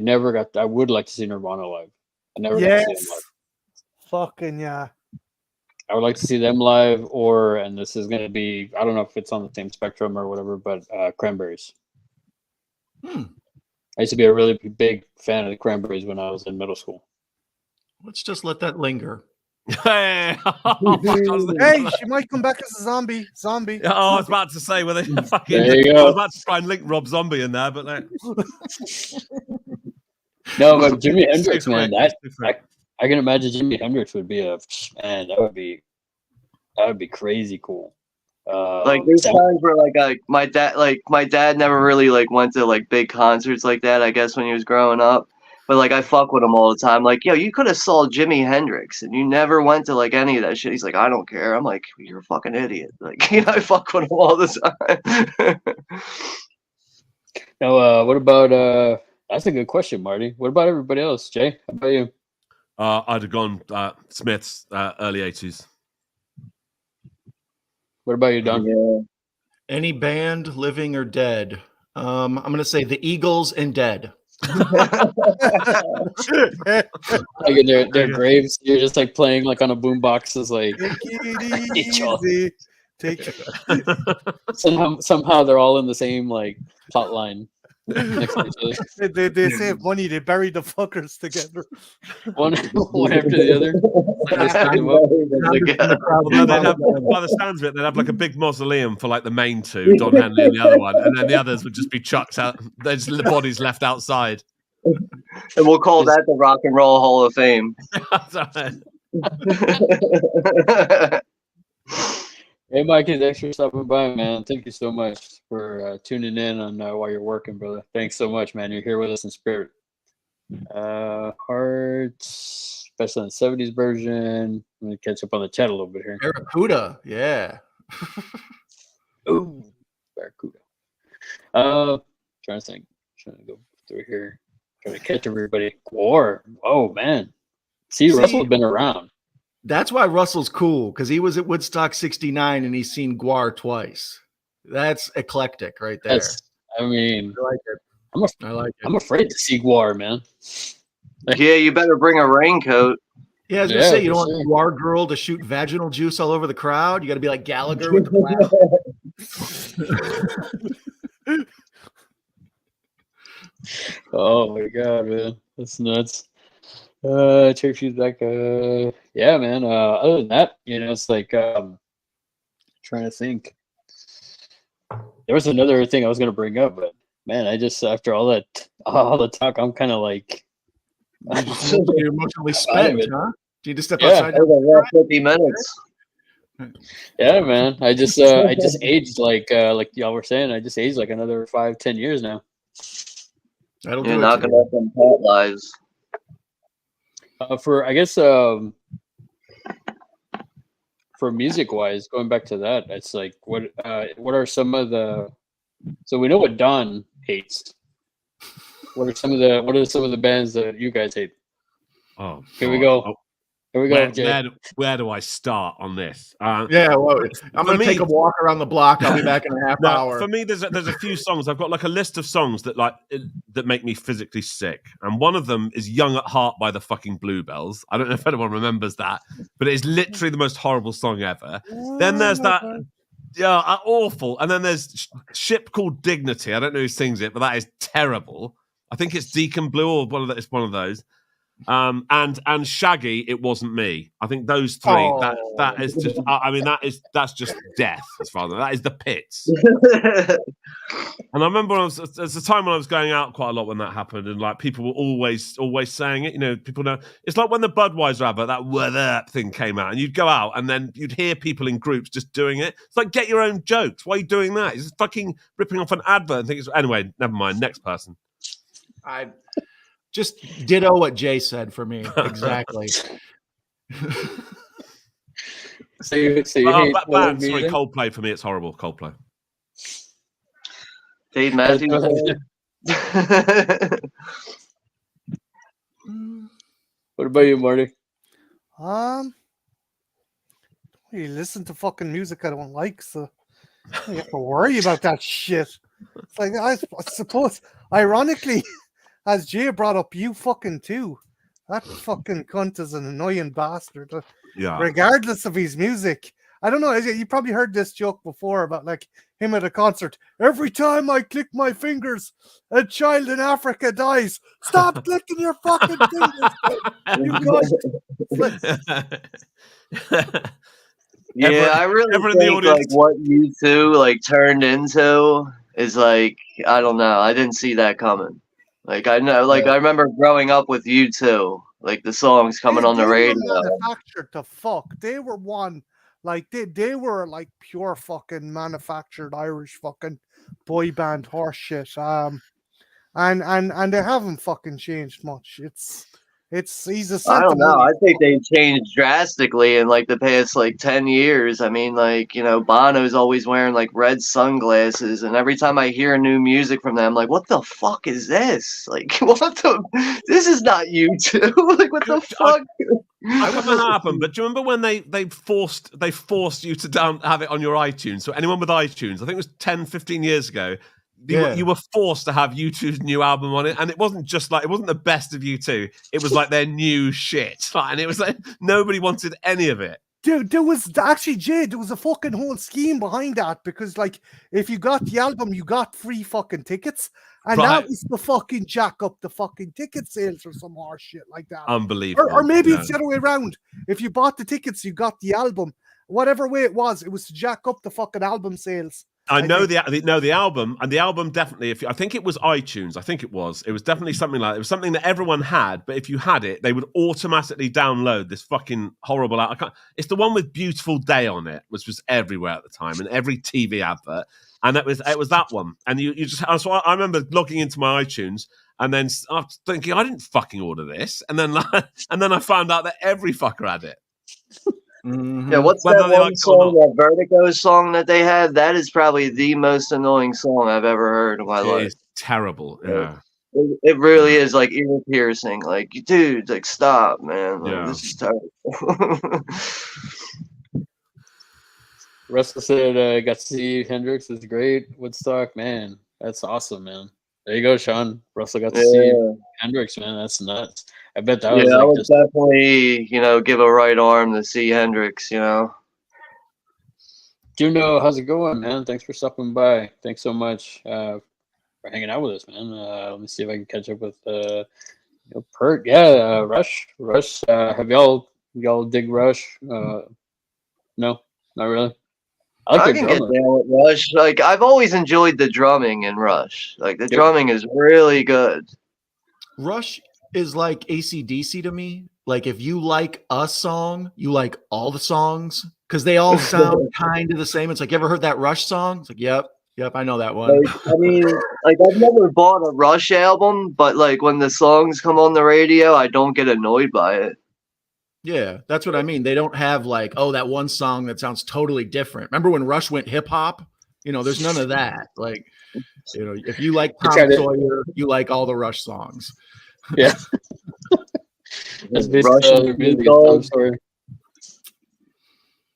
would like to see Nirvana live. I never got to see them live. Fucking yeah. I would like to see them live, and this is going to be, I don't know if it's on the same spectrum or whatever, but Cranberries. I used to be a really big fan of the Cranberries when I was in middle school. Let's just let that linger. Hey, she might come back as a zombie. I was about to say, well, they fucking. There you go. I was about to try and link Rob Zombie in there, but no, but Jimi Hendrix, man, I can imagine Jimi Hendrix would be that would be crazy cool. Like there's times where my dad never really went to big concerts like that, I guess, when he was growing up. But I fuck with him all the time. Like, yo, you could have saw Jimi Hendrix and you never went to any of that shit. He's like, I don't care. I'm like, you're a fucking idiot. I fuck with him all the time. Now, what about that's a good question, Marty. What about everybody else? Jay, how about you? I'd have gone Smiths, early 80s. What about you, Don? Yeah. Any band, living or dead? I'm going to say the Eagles and Dead. In their graves, you're just playing on a boombox. Is take it easy. somehow they're all in the same plot line. Next to each other. They save money. They bury the fuckers together, one after the other. By the sounds of it, they'd have a big mausoleum for the main two, Don Henley and the other one, and then the others would just be chucked out. There's the bodies left outside. And we'll call that the Rock and Roll Hall of Fame. Hey, Mike, thanks for stopping by, man. Thank you so much for tuning in on while you're working, brother. Thanks so much, man. You're here with us in spirit. Hearts, especially on the 70s version. I'm going to catch up on the chat a little bit here. Barracuda, yeah. Ooh, Barracuda. Trying to go through here. Gonna catch everybody. War. Oh man. See, Russell's been around. That's why Russell's cool, because he was at Woodstock 69 and he's seen Guar twice. That's eclectic right there. I mean, I like it. I like it. I'm afraid to see Guar, man. Yeah, you better bring a raincoat. Yeah, I was gonna say, you don't want the Guar girl to shoot vaginal juice all over the crowd. You got to be like Gallagher with the plasma. Oh my god, man, that's nuts. Church feedback. Yeah, man. Other than that, you know, it's like trying to think. There was another thing I was gonna bring up, but man, I just after all the talk, I'm kind of like you're emotionally spent, huh? Do you just step outside? 50 minutes. Yeah, man. I just aged like y'all were saying. I just aged like another 5-10 years now. That'll You're do knocking up some pet lives. For I guess for music wise, going back to that, it's like what are some of the, so we know what Don hates. What are some of the bands that you guys hate? Oh, here we go. Oh. Here we go. Where do I start on this? Yeah, well, I'm going to take a walk around the block. I'll be back in a half hour. For me, there's a few songs. I've got like a list of songs that that make me physically sick, and one of them is "Young at Heart" by the fucking Bluebells. I don't know if anyone remembers that, but it's literally the most horrible song ever. Then there's that. Yeah, awful. And then there's "Ship Called Dignity." I don't know who sings it, but that is terrible. I think it's Deacon Blue or it's one of those. And Shaggy, It Wasn't Me. I think those three. Oh. That is just. I mean, that's just death as far as that is the pits. And I remember there's a time when I was going out quite a lot when that happened, and like people were always saying it. You know, people know. It's like when the Budweiser advert, that "What Up" thing came out, and you'd go out and then you'd hear people in groups just doing it. It's like, get your own jokes. Why are you doing that? It's fucking ripping off an advert. And think anyway. Never mind. Next person. I just ditto what Jay said for me. Exactly. So you hate Coldplay for me, it's horrible. Coldplay. Dave Matthews. What about you, Marty? You listen to fucking music I don't like, so I don't have to worry about that shit. It's like I suppose, ironically, as Jay brought up, you fucking too. That fucking cunt is an annoying bastard. Yeah. Regardless of his music. I don't know. You probably heard this joke before about like him at a concert. Every time I click my fingers, a child in Africa dies. Stop clicking your fucking fingers. You I really think like what U2 like turned into is like, I don't know. I didn't see that coming. Like I know, like I remember growing up with U2, like the songs coming on the radio. Were manufactured to fuck. They were one, like they were like pure fucking manufactured Irish fucking boy band horse shit. And they haven't fucking changed much. He's a I don't know. I think they changed drastically in like the past like 10 years. I mean, like, you know, Bono's always wearing like red sunglasses, and every time I hear new music from them, I'm like, what the fuck is this? Like, this is not U2. Like, what the fuck? I don't know what happened, but do you remember when they forced you to have it on your iTunes? So anyone with iTunes, I think it was 10, 15 years ago, you were forced to have U2's new album on it, and it wasn't just like, it wasn't the best of U2. It was like their new shit, and it was like nobody wanted any of it. Dude, there was actually, Jay, there was a fucking whole scheme behind that, because like if you got the album, you got free fucking tickets, and that was the fucking jack up the fucking ticket sales or some horse shit like that. Unbelievable. Or maybe it's the other way around. If you bought the tickets, you got the album. Whatever way it was to jack up the fucking album sales. I know the album, and the album definitely. I think it was iTunes. I think it was definitely something like it was something that everyone had. But if you had it, they would automatically download this fucking horrible. It's the one with "Beautiful Day" on it, which was everywhere at the time, and every TV advert. And it was that one. And you just. So I remember logging into my iTunes, and then I was thinking, I didn't fucking order this, and then I found out that every fucker had it. Mm-hmm. Yeah, what's that one song, that Vertigo song that they had? That is probably the most annoying song I've ever heard in my life. It's terrible. Yeah. It really is like ear piercing. Like, dude, like stop, man. Like, Yeah. this is terrible. Russell said, "Got to see Hendrix. It's great. Woodstock, man. That's awesome, man. There you go, Sean. Russell got to see Hendrix, man. That's nuts. I bet that was I like would just definitely, give a right arm to see Hendrix. Juno. How's it going, man? Thanks for stopping by. Thanks so much for hanging out with us, man. Let me see if I can catch up with Pert. Yeah, Rush. Have y'all dig Rush? No, not really. I like I their can get drummer. down with Rush. Like, I've always enjoyed the drumming in Rush. Like, the Yep. drumming is really good. Rush is like AC/DC to me. Like if you like a song, you like all the songs because they all sound kind of the same. It's like, you ever heard that Rush song? It's like, yep, I know that one. Like, I mean, like, I've never bought a Rush album, but like when the songs come on the radio, I don't get annoyed by it. Yeah, that's what I mean. They don't have like, oh, that one song that sounds totally different. Remember when Rush went hip hop? There's none of that. Like, if you like Tom Sawyer, you like all the Rush songs. Yeah. That's Russian basically music and Tom Sawyer.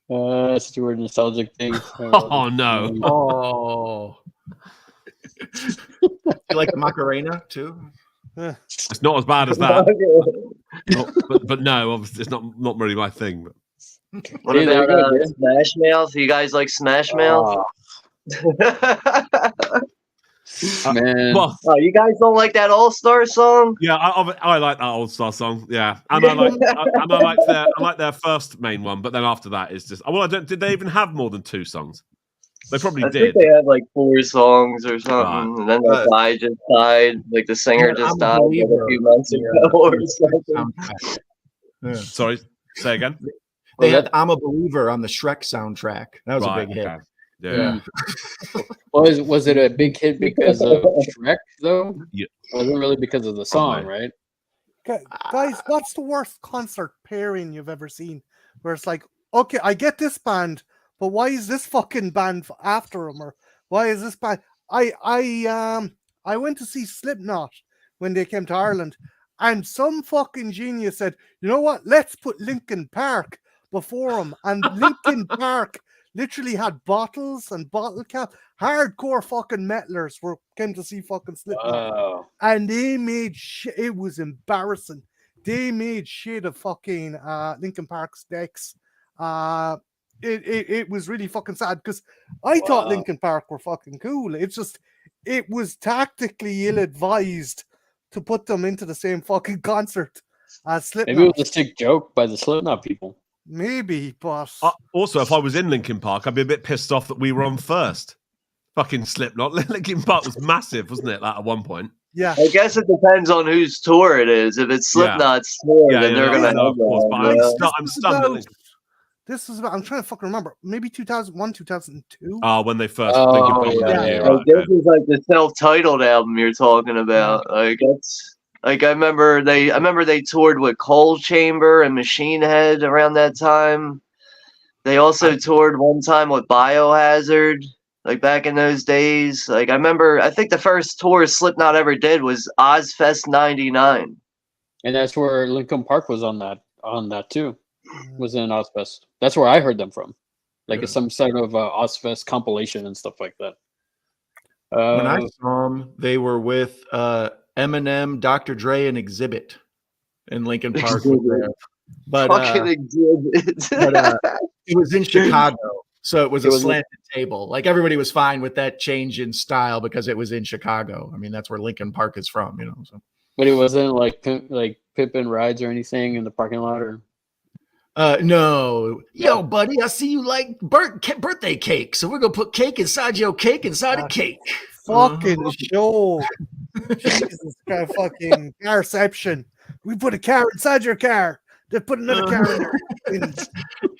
That's your nostalgic thing. Oh no! Oh, you like the Macarena too? It's not as bad as that. but no, obviously it's not really my thing. But. What about Smash Mouth? You guys like Smash Mouth? Man, oh, you guys don't like that All Star song? Yeah, I like that All Star song. Yeah, and I like their first main one, but then after that it's just did they even have more than 2 songs? They probably did. I think they had like 4 songs or something, and then the guy just died. Like the singer just died like a few months ago or something. Sorry, say again. They had "I'm a Believer" on the Shrek soundtrack. That was a big hit. Yeah. Was it a big hit because of Shrek though? Yeah. It wasn't really because of the song, right? Guys, what's the worst concert pairing you've ever seen? Where it's like, okay, I get this band, but why is this fucking band after them? Or why is this band? I went to see Slipknot when they came to Ireland, and some fucking genius said, you know what? Let's put Linkin Park before them, and Linkin Park literally had bottles and bottle caps. Hardcore fucking metalers came to see fucking Slipknot, and they made shit. It was embarrassing. They made shit of fucking Linkin Park's decks. It was really fucking sad because I thought Linkin Park were fucking cool. It's just it was tactically ill-advised to put them into the same fucking concert as Slipknot. Maybe it was a sick joke by the Slipknot people. Maybe, but also, if I was in Linkin Park, I'd be a bit pissed off that we were on first. Fucking Slipknot. Linkin Park was massive, wasn't it? Like at one point. Yeah. I guess it depends on whose tour it is. If it's Slipknot's tour, then they're gonna have that. I'm stunned. This was about, I'm trying to fucking remember. Maybe 2001, 2002. When they first. This is like the self-titled album you're talking about. Like that's. Like I remember they toured with Cold Chamber and Machine Head around that time. They also toured one time with Biohazard, like back in those days. Like I think the first tour Slipknot ever did was Ozfest '99. And that's where Linkin Park was on that too. Was in Ozfest. That's where I heard them from. Like it's some sort of Ozfest compilation and stuff like that. When I saw them, they were with Eminem, Dr. Dre, and Exhibit in Linkin Park. But it was in Chicago, so it was a slanted table. Like everybody was fine with that change in style because it was in Chicago. I mean, that's where Linkin Park is from, So. But it wasn't like pimping rides or anything in the parking lot, or. No. Yo, buddy, I see you like birthday cake, so we're gonna put cake inside your cake inside a cake. Fucking show. Jesus Christ, fucking carception. We put a car inside your car. They put another car in there.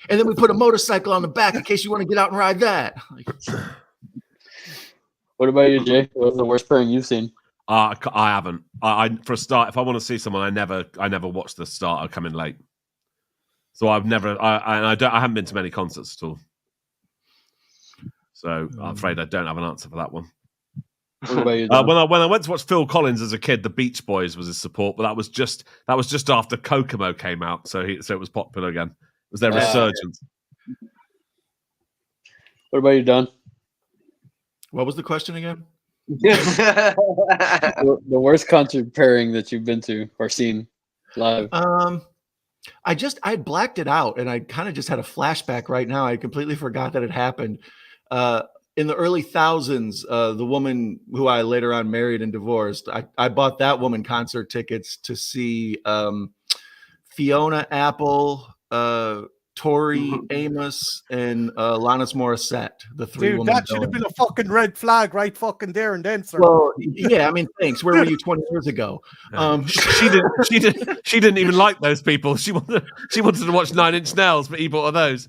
And then we put a motorcycle on the back in case you want to get out and ride that. What about you, Jay? What's the worst pairing you've seen? I haven't. I for a start, if I want to see someone, I never watch the start. I come in late. So I've never. I haven't been to many concerts at all. So I'm afraid I don't have an answer for that one. What about you, Don? When I went to watch Phil Collins as a kid, the Beach Boys was his support, but that was just after Kokomo came out, so it was popular again. It was their resurgence. What about you, Don? What was the question again? The worst concert pairing that you've been to or seen live? I blacked it out, and I kind of just had a flashback right now. I completely forgot that it happened. In the early thousands, the woman who I later on married and divorced, I bought that woman concert tickets to see Fiona Apple, Tori Amos, and Alanis Morissette, the three Dude, women. that should have been a fucking red flag right fucking there and then, sir. Well, yeah, I mean, thanks. Where were you 20 years ago? She didn't even like those people. She wanted to watch Nine Inch Nails, but he bought her those.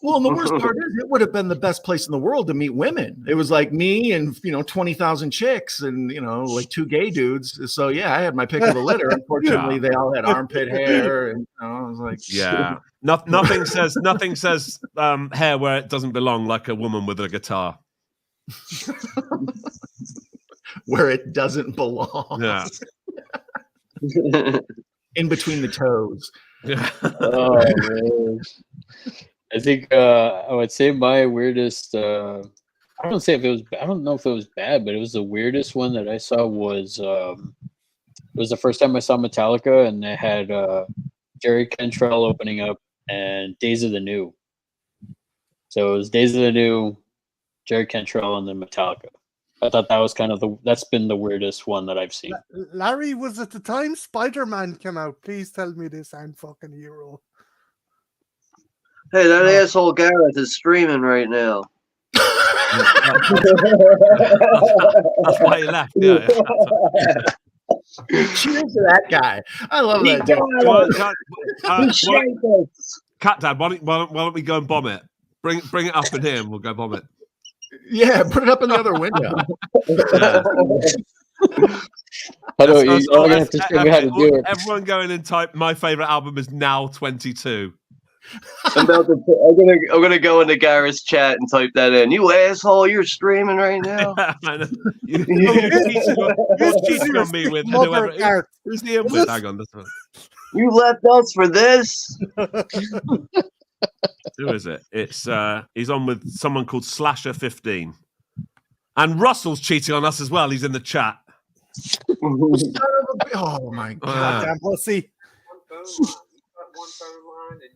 Well, and the worst part is it would have been the best place in the world to meet women. It was like me and 20,000 chicks and like two gay dudes. So yeah, I had my pick of the litter. Unfortunately, they all had armpit hair, and I was like, yeah, nothing says hair where it doesn't belong like a woman with a guitar. Where it doesn't belong. Yeah. In between the toes. Yeah. Oh man. I think I would say my weirdest. I don't know if it was bad, but it was the weirdest one that I saw was it was the first time I saw Metallica, and they had Jerry Cantrell opening up and Days of the New. So it was Days of the New, Jerry Cantrell, and then Metallica. I thought that was that's been the weirdest one that I've seen. Larry, was at the time Spider-Man came out. Please tell me this ain't fucking hero. Hey, that asshole Gareth is streaming right now. That's why he left. Yeah. Cheers to that guy. I love that. Cat Dad, why don't we go and bomb it? Bring it up in here, and we'll go bomb it. Yeah, put it up in the other window. How do you? You're gonna have to show me how to do it. Everyone going and type. My favorite album is Now 22. I'm gonna go into Gareth's chat and type that in. You asshole, you're streaming right now. You're cheating on me with whoever. Who's he in with? Hang on, this one. You left us for this. Who is it? It's he's on with someone called Slasher15, and Russell's cheating on us as well. He's in the chat. Oh my god, damn pussy. One phone line, and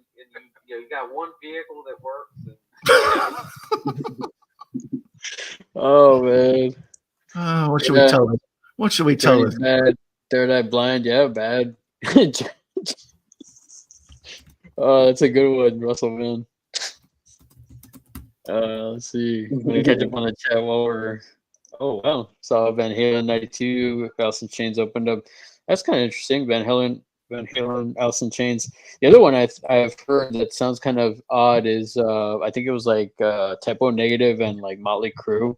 you got one vehicle that works. Oh man. Oh, what should we tell them? What should we tell them? Bad. Third Eye Blind, yeah, bad. Oh, that's a good one, Russell, man. Let's see. I'm gonna catch up on the chat while we're. Oh wow! Saw Van Halen 92. Alice in Chains opened up. That's kind of interesting. Van Halen, Alice in Chains. The other one I've heard that sounds kind of odd is I think it was like Typo Negative and like Motley Crue.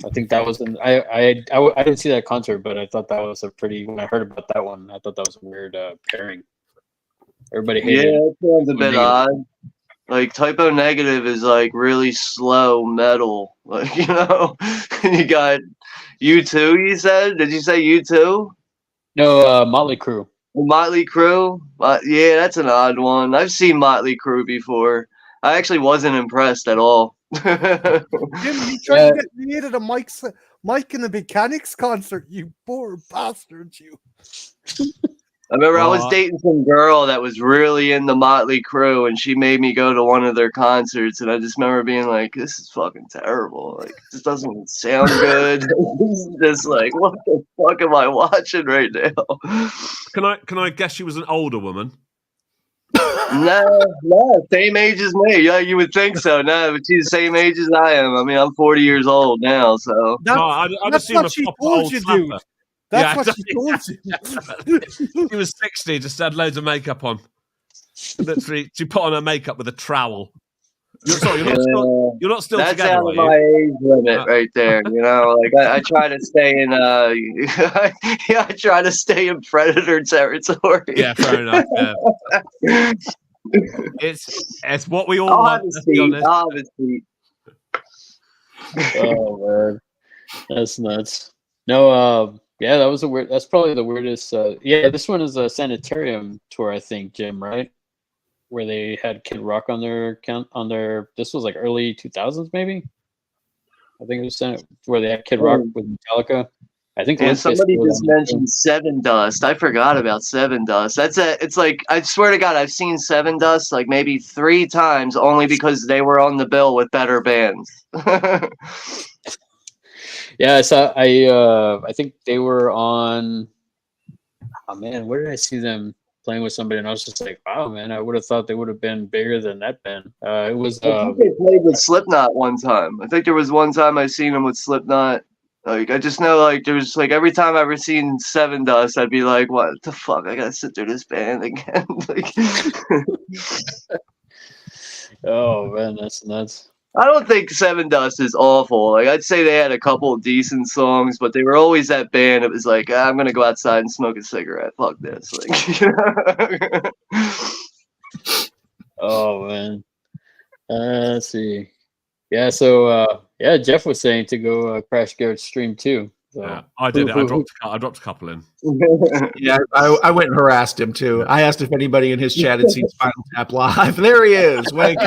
I think that was I didn't see that concert, but I thought that was when I heard about that one, I thought that was a weird pairing. Everybody hated it. Yeah, it sounds a bit odd. Like Typo Negative is like really slow metal, like you got U2. You said? Did you say U2? No, Motley Crue. Motley Crue? Yeah, that's an odd one. I've seen Motley Crue before. I actually wasn't impressed at all. Jim, you tried to get me at a Mike and the Mechanics concert, you poor bastard, you. I remember I was dating some girl that was really into Motley Crue, and she made me go to one of their concerts, and I just remember being like, this is fucking terrible. Like, this doesn't sound good. This is just like, what the fuck am I watching right now? Can I guess she was an older woman? No, same age as me. Yeah, you would think so. No, but she's the same age as I am. I mean, I'm 40 years old now, so. That's what she told you, dude. That's what she told you. She was 60, just had loads of makeup on. Literally, she put on her makeup with a trowel. You're not still that's together, out of my age limit right there. Like I try to stay in I try to stay in predator territory. Yeah, fair enough. Yeah. It's what we all want. I'll have a seat. Oh man. That's nuts. No, yeah, that was a weird. That's probably the weirdest. Yeah, this one is a sanitarium tour, I think, Jim, right? Where they had Kid Rock on their count on their. This was like early 2000s, maybe. I think it was where they had Kid Rock with Metallica. I think. And Limp Bizkit somebody was just on there, too. mentioned Seven Dust. I forgot about Seven Dust. It's like I swear to God, I've seen Seven Dust like maybe 3 times only because they were on the bill with better bands. Yeah, so I think they were on. Oh man, where did I see them playing with somebody? And I was just like, wow, man, I would have thought they would have been bigger than that band. It was. I think they played with Slipknot one time. I think there was one time I seen them with Slipknot. Like I just know, like there was like every time I ever seen Seven Dust, I'd be like, "What the fuck? I gotta sit through this band again." Like, Oh man, that's nuts. I don't think Seven Dust is awful. Like I'd say they had a couple of decent songs, but they were always that band. It was like, I'm gonna go outside and smoke a cigarette. Fuck this. Like, you know? Oh man. Let's see. Yeah, so yeah, Jeff was saying to go crash Garrett's stream too. So. Yeah, I did it. I dropped a couple in. Yeah, I went and harassed him too. I asked if anybody in his chat had seen Spinal Tap live. There he is. When you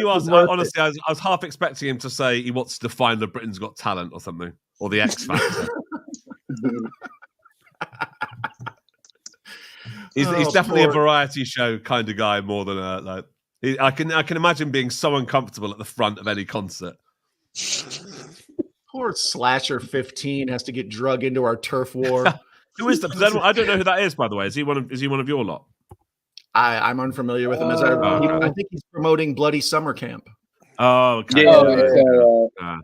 asked, honestly, I was half expecting him to say he wants to find the Britain's Got Talent or something, or the X Factor. He's definitely a variety show kind of guy more than a like. I can imagine being so uncomfortable at the front of any concert. Poor Slasher 15 has to get drug into our turf war. Who is that? I don't know who that is, by the way. Is he one of your lot? I'm unfamiliar with him. I think he's promoting Bloody Summer Camp. Oh, okay. Yeah,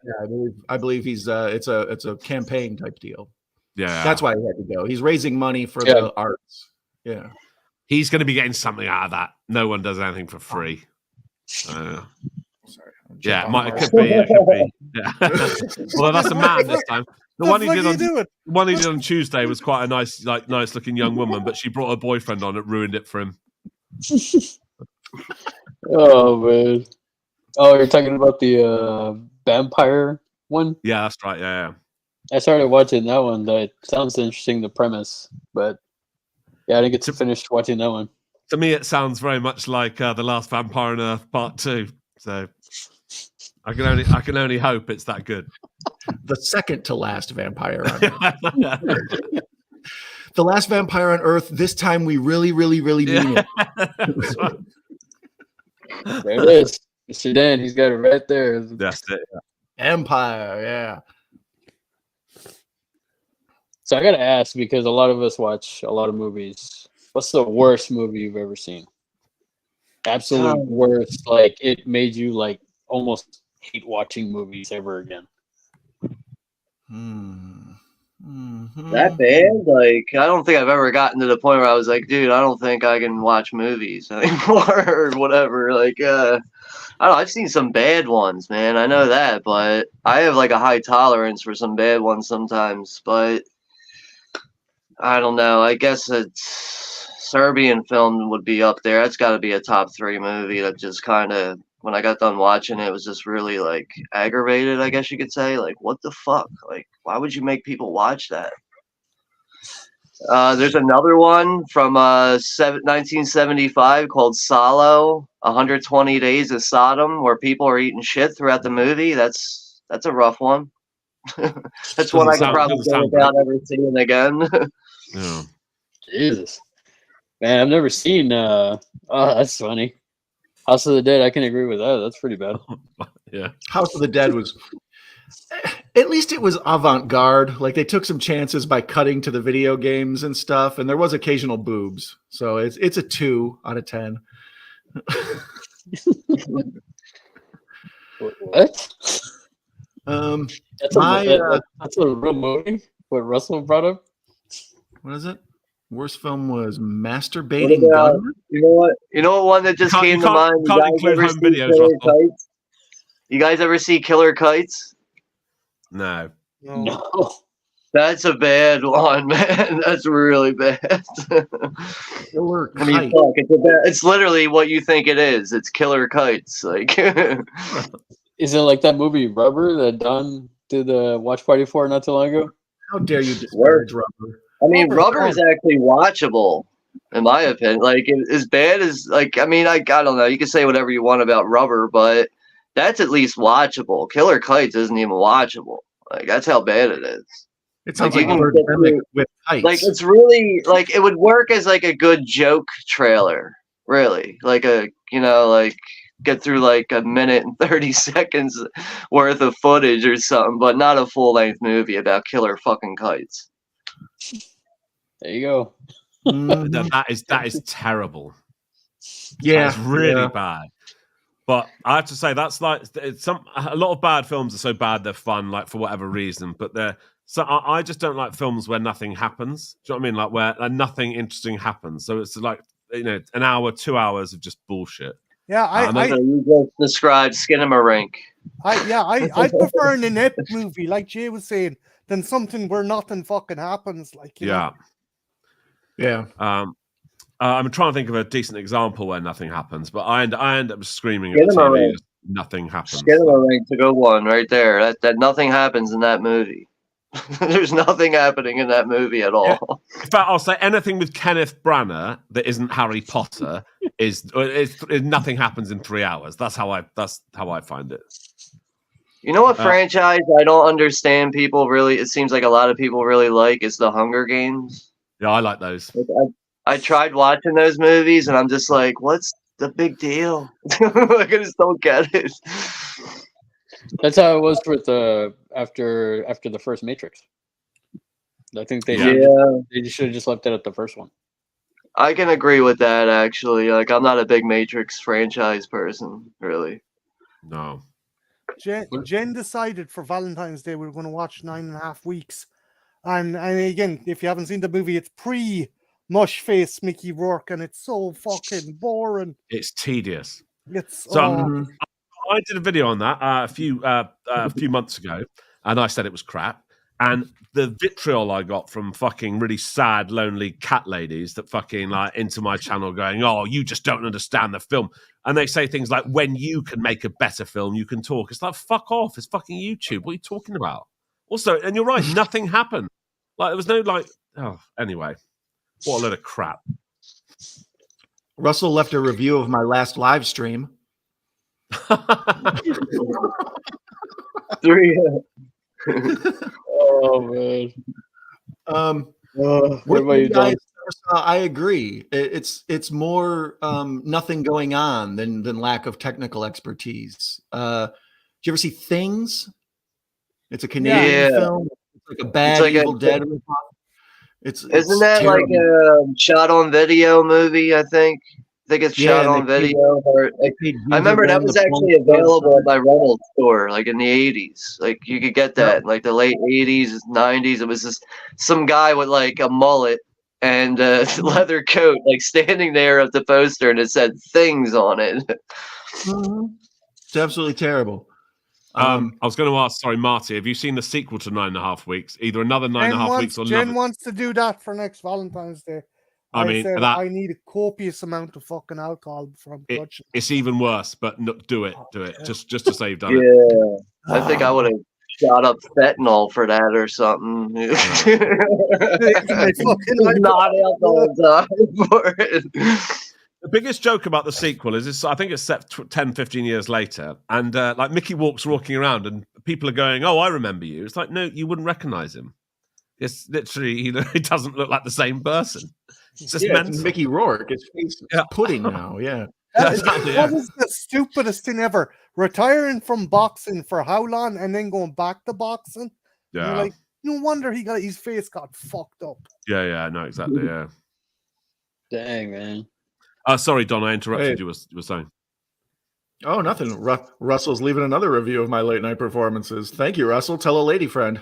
I believe he's it's a campaign type deal. Yeah, that's why he had to go. He's raising money for the arts. Yeah. He's going to be getting something out of that. No one does anything for free. Sorry. Yeah, it could be. It could be. Yeah. Well, that's a man this time. The one he did on Tuesday was quite a nice looking young woman, but she brought her boyfriend on. It ruined it for him. Oh man. Oh, you're talking about the vampire one? Yeah, that's right. Yeah. I started watching that one. That sounds interesting, the premise, but. Yeah, I didn't get to finish watching that one. To me, it sounds very much like The Last Vampire on Earth Part 2. So I can only hope it's that good. The second to last vampire on Earth. The last vampire on Earth. This time we really, really, really mean it. There it is. Mr. Dan, he's got it right there. That's it. Empire, yeah. So I got to ask, because a lot of us watch a lot of movies. What's the worst movie you've ever seen? Absolute worst. Like it made you like almost hate watching movies ever again. That bad? Like I don't think I've ever gotten to the point where I was like, dude, I don't think I can watch movies anymore or whatever. Like I don't know, I've seen some bad ones, man. I know that, but I have like a high tolerance for some bad ones sometimes, but I don't know. I guess it's Serbian film would be up there. That's got to be a top 3 movie that just kind of, when I got done watching it, was just really like aggravated, I guess you could say. Like, what the fuck? Like, why would you make people watch that? There's another one from 1975 called Salo, 120 Days of Sodom, where people are eating shit throughout the movie. That's a rough one. That's one I could probably go without ever seeing again. Yeah. Jesus. Man, I've never seen oh, that's funny. House of the Dead, I can agree with that. That's pretty bad. Yeah. House of the Dead was, at least it was avant-garde. Like they took some chances by cutting to the video games and stuff, and there was occasional boobs. So it's a 2 out of 10. What? That's a real movie. What Russell brought up. What is it? Worst film was Masturbating Gunman. You know what one that just came to mind? Can't include home videos. You guys ever see Killer Kites? No. No. That's a bad one, man. That's really bad. Killer I mean, Kite. fuck, it's literally what you think it is. It's Killer Kites. Like, Is it like that movie Rubber that Don did the watch party for not too long ago? How dare you disparage Rubber? I mean, Rubber's Rubber is fun. actually watchable, in my opinion. Like, as bad as, like, I mean, I don't know. You can say whatever you want about Rubber, but that's at least watchable. Killer Kites isn't even watchable. Like, that's how bad it is. It sounds Like, like you can get Birdemic through- with kites. Like, it's really, like, it would work as, like, a good joke trailer, really. Like, like, get through, like, a minute and 30 seconds worth of footage or something, but not a full-length movie about killer fucking kites. There you go. Mhm. That is terrible. Yeah, It's really yeah. bad. But I have to say that's like a lot of bad films are so bad they're fun, like for whatever reason. But I just don't like films where nothing happens. Do you know what I mean? Like where nothing interesting happens. So it's like an hour, 2 hours of just bullshit. Yeah, So you just described Skinamarink. I prefer an inept movie, like Jay was saying, than something where nothing fucking happens. Like, you know? Yeah. I'm trying to think of a decent example where nothing happens, but I end up screaming at the Skinamarink. TV. Nothing happens. Skinamarink to go one right there. That nothing happens in that movie. There's nothing happening in that movie at all. Yeah. In fact, I'll say anything with Kenneth Branagh that isn't Harry Potter is nothing happens in 3 hours. That's how I find it. You know what franchise I don't understand? People really, it seems like a lot of people really like is the Hunger Games. Yeah, I like those. Like, I tried watching those movies, and I'm just like, what's the big deal? Like, I just don't get it. That's how it was with after the first Matrix. I think they should have just left it at the first one. I can agree with that, actually. Like, I'm not a big Matrix franchise person, really. No. Jen decided for Valentine's Day we were going to watch 9.5 Weeks. And again, if you haven't seen the movie, it's pre-mush face Mickey Rourke, and it's so fucking boring. It's tedious. I did a video on that a few months ago, and I said it was crap. And the vitriol I got from fucking really sad, lonely cat ladies that fucking like into my channel going, "Oh, you just don't understand the film." And they say things like, "When you can make a better film, you can talk." It's like, fuck off. It's fucking YouTube. What are you talking about? Also, and you're right, nothing happened. Like there was no anyway. What a load of crap. Russell left a review of my last live stream. 3. Oh man. What about you, John? I agree. It's more nothing going on than lack of technical expertise. Did you ever see Things? It's a Canadian film. It's like a bad like Evil Dead. Isn't that like a shot on video movie? I think it's shot on video. I remember that was actually available at my rental store, like in the 80s. Like you could get that, like the late 80s, 90s. It was just some guy with like a mullet and a leather coat, like standing there at the poster, and it said Things on it. It's absolutely terrible. I was going to ask, sorry, Marty, have you seen the sequel to 9.5 Weeks? Either another 9.5 weeks or Jen wants to do that for next Valentine's Day. I said I need a copious amount of fucking alcohol from production. It's even worse, but no, do it. Just to say you've done it. Yeah, I think I would have shot up fentanyl for that or something. Not alcohol for it. The biggest joke about the sequel is I think it's set 10, 15 years later, and like Mickey walking around, and people are going, "Oh, I remember you." It's like, no, you wouldn't recognize him. It's literally he doesn't look like the same person. It's just it's Mickey Rourke. It's pudding now. Yeah. That is the stupidest thing ever. Retiring from boxing for how long and then going back to boxing? Yeah. You're like, no wonder his face got fucked up. Yeah, no, exactly, yeah. Dang, man. Sorry, Don, I interrupted you. You were saying. Oh, nothing. Russell's leaving another review of my late night performances. Thank you, Russell. Tell a lady friend.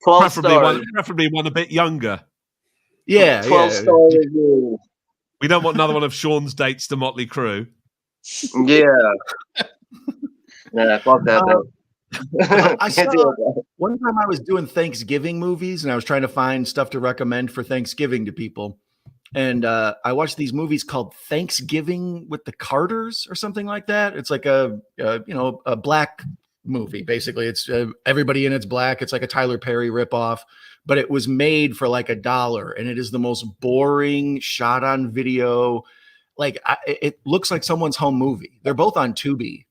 Preferably one a bit younger. Yeah, 12-star review. We don't want another one of Sean's dates to Motley Crue. Yeah. Nah, fuck that. I saw one time I was doing Thanksgiving movies, and I was trying to find stuff to recommend for Thanksgiving to people. And I watched these movies called Thanksgiving with the Carters or something like that. It's like a black movie. Basically, it's everybody in it's black. It's like a Tyler Perry ripoff, but it was made for like $1, and it is the most boring shot on video. Like it looks like someone's home movie. They're both on Tubi.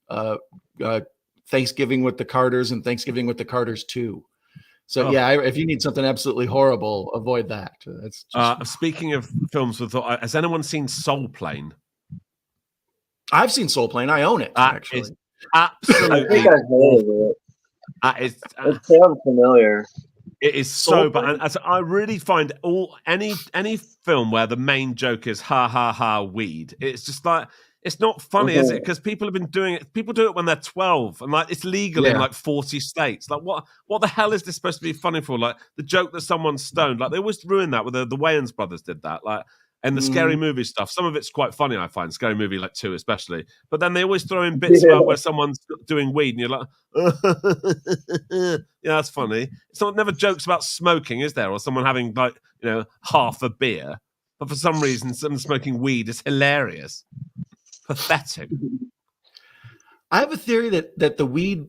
Thanksgiving with the Carters and Thanksgiving with the Carters 2. So if you need something absolutely horrible, avoid that. That's just... Speaking of films with, has anyone seen Soul Plane? I've seen Soul Plane. I own it. Actually, absolutely. I think I've heard of it. It sounds familiar. It is so bad. And I really find any film where the main joke is ha ha ha weed. It's just like, it's not funny, is it? Because people have been doing it. People do it when they're 12, and like it's legal in like 40 states. Like, what the hell is this supposed to be funny for? Like the joke that someone's stoned. Like they always ruin that. With the Wayans brothers did that. Like, and the Scary Movie stuff. Some of it's quite funny, I find. Scary Movie like 2 especially. But then they always throw in bits about where someone's doing weed, and you're like, yeah, that's funny. It's never jokes about smoking, is there? Or someone having like half a beer. But for some reason, someone smoking weed is hilarious. Pathetic. I have a theory that the weed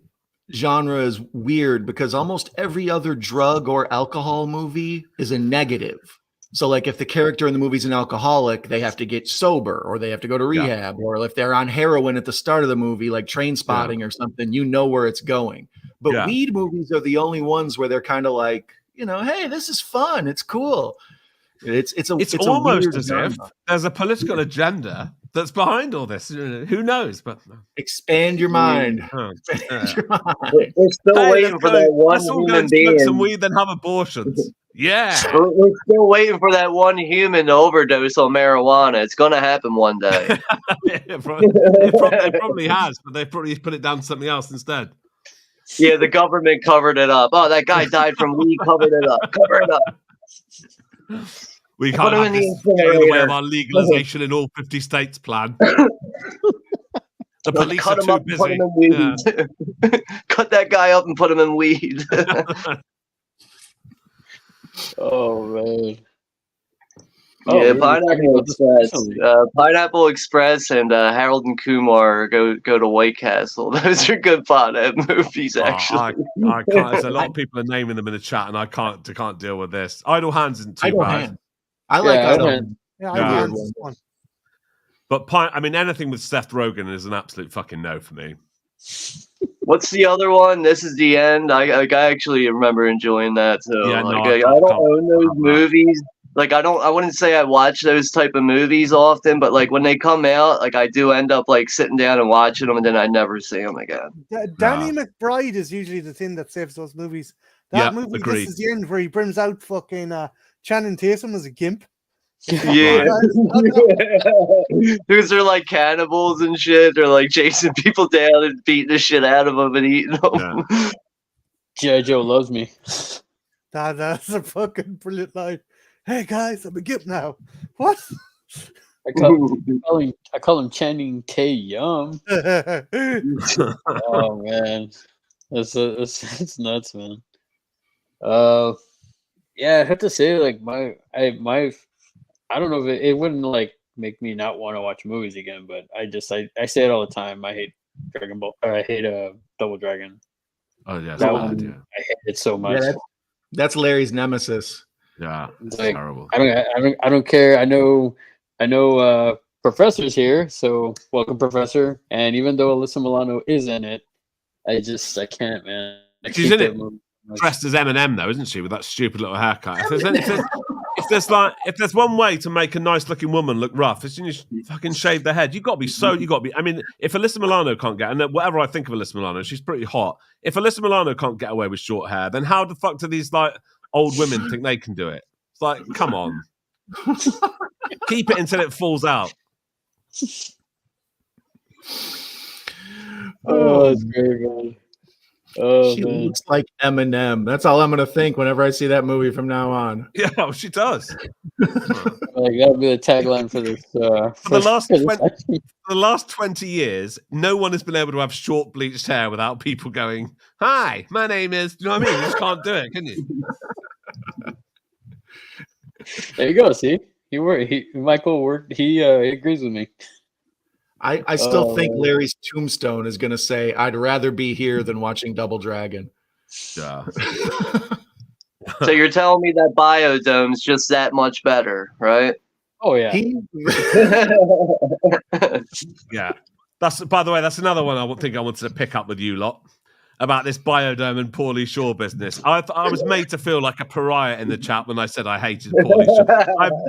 genre is weird because almost every other drug or alcohol movie is a negative. So like if the character in the movie is an alcoholic, they have to get sober or they have to go to rehab, or if they're on heroin at the start of the movie, like Train Spotting or something, you know where it's going. But weed movies are the only ones where they're kind of like, hey, this is fun. It's cool. It's almost as if there's a political agenda that's behind all this. Who knows? But expand your mind. Expand your mind. We're still waiting for that one human being. Smoke some weed, then have abortions. Yeah, we're still waiting for that one human to overdose on marijuana. It's going to happen one day. it probably has, but they probably put it down to something else instead. Yeah, the government covered it up. Oh, that guy died from weed. Covered it up. Cover it up. We can't have this get in the way of our legalization in all 50 states plan. The police are too busy. Put him in weed. Cut that guy up and put him in weed. Oh, man. Yeah, Pineapple Express. Pineapple Express and Harold and Kumar go to White Castle. Those are good movies, actually. I can't. There's a lot of people are naming them in the chat, and I can't deal with this. Idle Hands isn't too bad. I like Idle Hands. Yeah, Idle Hands is fun. But anything with Seth Rogen is an absolute fucking no for me. What's the other one? This Is the End. I actually remember enjoying that too. Yeah, I don't own those movies. Like I wouldn't say I watch those type of movies often, but like when they come out, like I do end up like sitting down and watching them, and then I never see them again. Danny McBride is usually the thing that saves those movies. That movie, agreed. This Is the End, where he brings out fucking Channing Tatum as a gimp. Yeah, because they're like cannibals and shit. They're like chasing people down and beating the shit out of them and eating them. Yeah. G.I. Joe loves me. That's a fucking brilliant line. Hey guys, I'm a gimp now. What? I call him Channing Tatum. Oh man, it's nuts, man. Yeah, I have to say, like I don't know if it wouldn't like make me not want to watch movies again, but I say it all the time. I hate Dragon Ball. Or I hate Double Dragon. Oh yeah, that one, yeah. I hate it so much. Yeah, that's Larry's nemesis. Yeah, it's like, terrible. I don't care. I know Professor's here, so welcome, Professor. And even though Alyssa Milano is in it, I can't, man. She's in it dressed as Eminem, though, isn't she? With that stupid little haircut. If there's one way to make a nice looking woman look rough, it's when you fucking shave their head. You got to be. I mean, if Alyssa Milano can't get, and whatever I think of Alyssa Milano, she's pretty hot. If Alyssa Milano can't get away with short hair, then how the fuck do these like old women think they can do it? It's like, come on, keep it until it falls out. Oh, it's very good. Oh, She man. looks like Eminem. That's all I'm gonna think whenever I see that movie from now on. Yeah, well, she does. Like that would be the tagline for this. For the last 20 years, no one has been able to have short bleached hair without people going, "Hi, my name is." You know what I mean? You just can't do it, can you? There you go. See, Michael worked. He agrees with me. I still think Larry's tombstone is gonna say, "I'd rather be here than watching Double Dragon." Yeah. So you're telling me that Biodome's just that much better, right? Oh yeah. Yeah. That's, by the way, that's another one I think I wanted to pick up with you lot about this Biodome and Paulie Shaw business. I was made to feel like a pariah in the chat when I said I hated Paulie Shaw.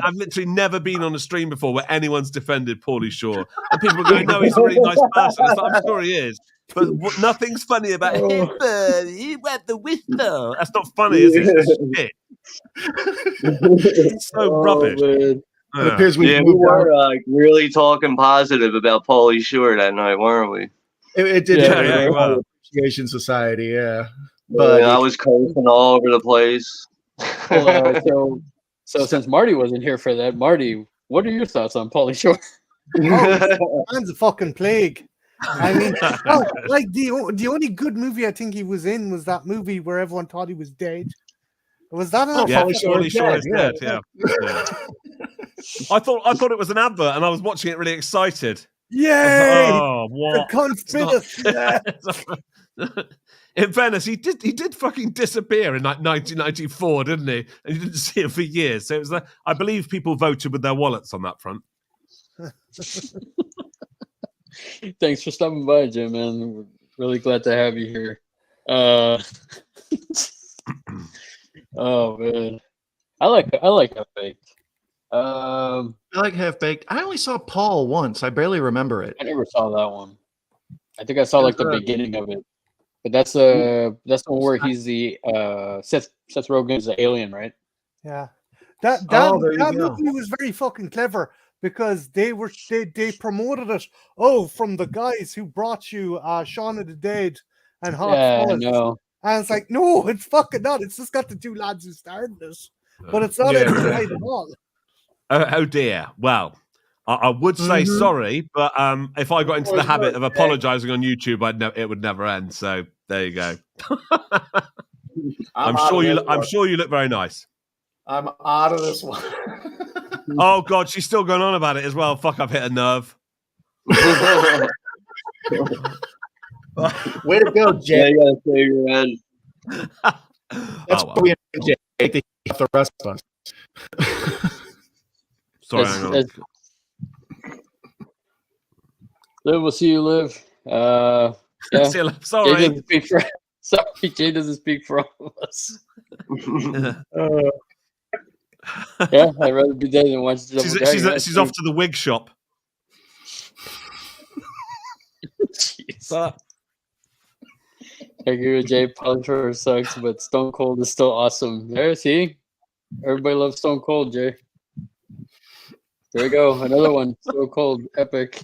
I've literally never been on a stream before where anyone's defended Paulie Shaw. And people are going, no, he's a really nice person. It's like, I'm sure he is. But nothing's funny about him. He went the whistle. That's not funny, is it? It's shit. It's so rubbish. It appears we were like really talking positive about Paulie Shore that night, weren't we? It did. Yeah, well. Appreciation Society, yeah. But I was cursing all over the place. Well, so since Marty wasn't here for that, Marty, what are your thoughts on Paulie Shore? Man's a fucking plague. I mean, like the only good movie I think he was in was that movie where everyone thought he was dead. Was that? Paulie Shore is dead. Yeah. I thought it was an advert, and I was watching it really excited. Yay! Oh, what? The conspiracy. In fairness, he did fucking disappear in like 1994, didn't he? And you didn't see him for years. So it was I believe people voted with their wallets on that front. Thanks for stopping by, Jim, man. We're really glad to have you here. Oh man, I like Half Baked. I like Half Baked. I only saw Paul once. I barely remember it. I never saw that one. I think I saw like the beginning of it, but that's the one where he's the Seth Rogen is the alien, right? Yeah, that movie was very fucking clever because they promoted it. Oh, from the guys who brought you Shaun of the Dead and Hot Fuzz. No. And it's like, no, it's fucking not. It's just got the two lads who started this, but it's not right at all. Oh dear. Well, I would say sorry, but if I got into the habit of apologizing on YouTube, it would never end. So there you go. I'm sure you look very nice. I'm out of this one. Oh God, she's still going on about it as well. Fuck, I've hit a nerve. Way to go, Jay. You gotta say your head. That's what we and Jay take the rest of us. Sorry, hang on. Liv, we'll see you, Liv. Yeah. Sorry. Jay doesn't speak for all of us. Yeah, I'd rather be dead than watch Double Dragon. She's off to the wig shop. Jeez. I agree with Jay. Polytron sucks, but Stone Cold is still awesome. There, see? Everybody loves Stone Cold, Jay. There we go. Another one. Stone Cold. Epic.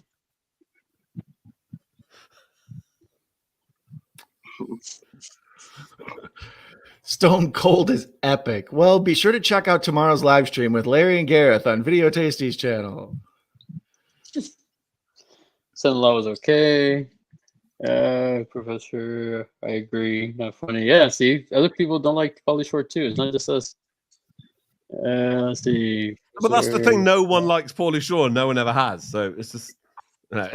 Stone Cold is epic. Well, be sure to check out tomorrow's live stream with Larry and Gareth on Video Tasties channel. Son-in-law was okay. Professor, I agree. Not funny. Yeah, see, other people don't like Pauly Shore too. It's not just us. Let's see. But that's the thing. No one likes Pauly Shore. No one ever has. So it's just. No.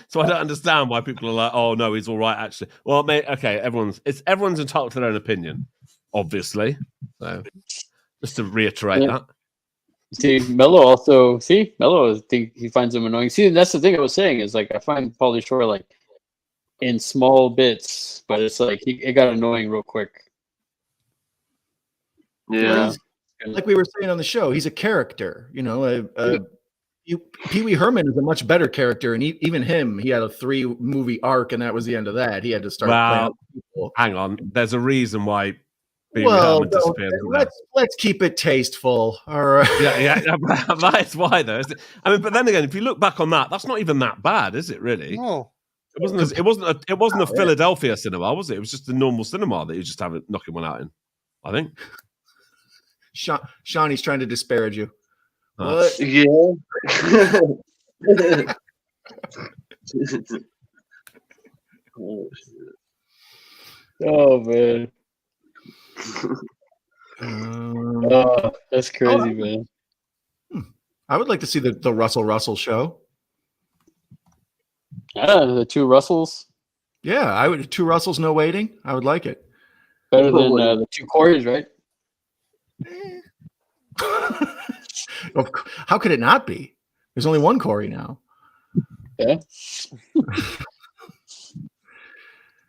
So I don't understand why people are like, "Oh no, he's all right." Actually, well, mate, okay, everyone's entitled to their own opinion, obviously. So just to reiterate that. See, Mello I think he finds him annoying. See, that's the thing I was saying is like I find Pauly Shore like in small bits, but it's like it got annoying real quick. Yeah. Like we were saying on the show, he's a character. You know, Pee Wee Herman is a much better character, and even him, he had a 3-movie arc, and that was the end of that. He had to start playing people. Hang on, there's a reason why Pee Wee Herman disappeared. Let's keep it tasteful. All right. Yeah, that's why though. I mean, but then again, if you look back on that, that's not even that bad, is it? Really? No. It wasn't a Philadelphia cinema, was it? It was just a normal cinema that you just have it knocking one out in. I think. Shawnee's trying to disparage you. What? Yeah. Oh man. Oh, that's crazy, man. I would like to see the Russell show. The two Russells. Yeah, I would. 2 Russells, no waiting. I would like it. Better than the 2 Corys, right? How could it not be? There's only 1 Corey now. Yeah.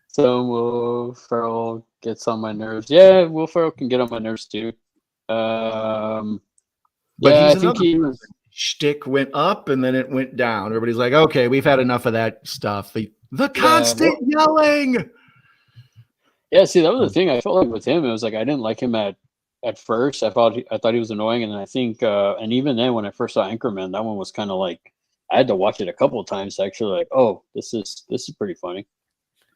So Will Ferrell gets on my nerves. Yeah, Will Ferrell can get on my nerves too. But yeah, he's I think he was. Shtick went up and then it went down. Everybody's like, okay, we've had enough of that stuff. The constant yelling. Yeah, see, that was the thing. I felt like with him, it was like I didn't like him at first. I thought he was annoying, and I think, and even then, when I first saw Anchorman, that one was kind of like I had to watch it a couple of times to actually like, oh, this is pretty funny.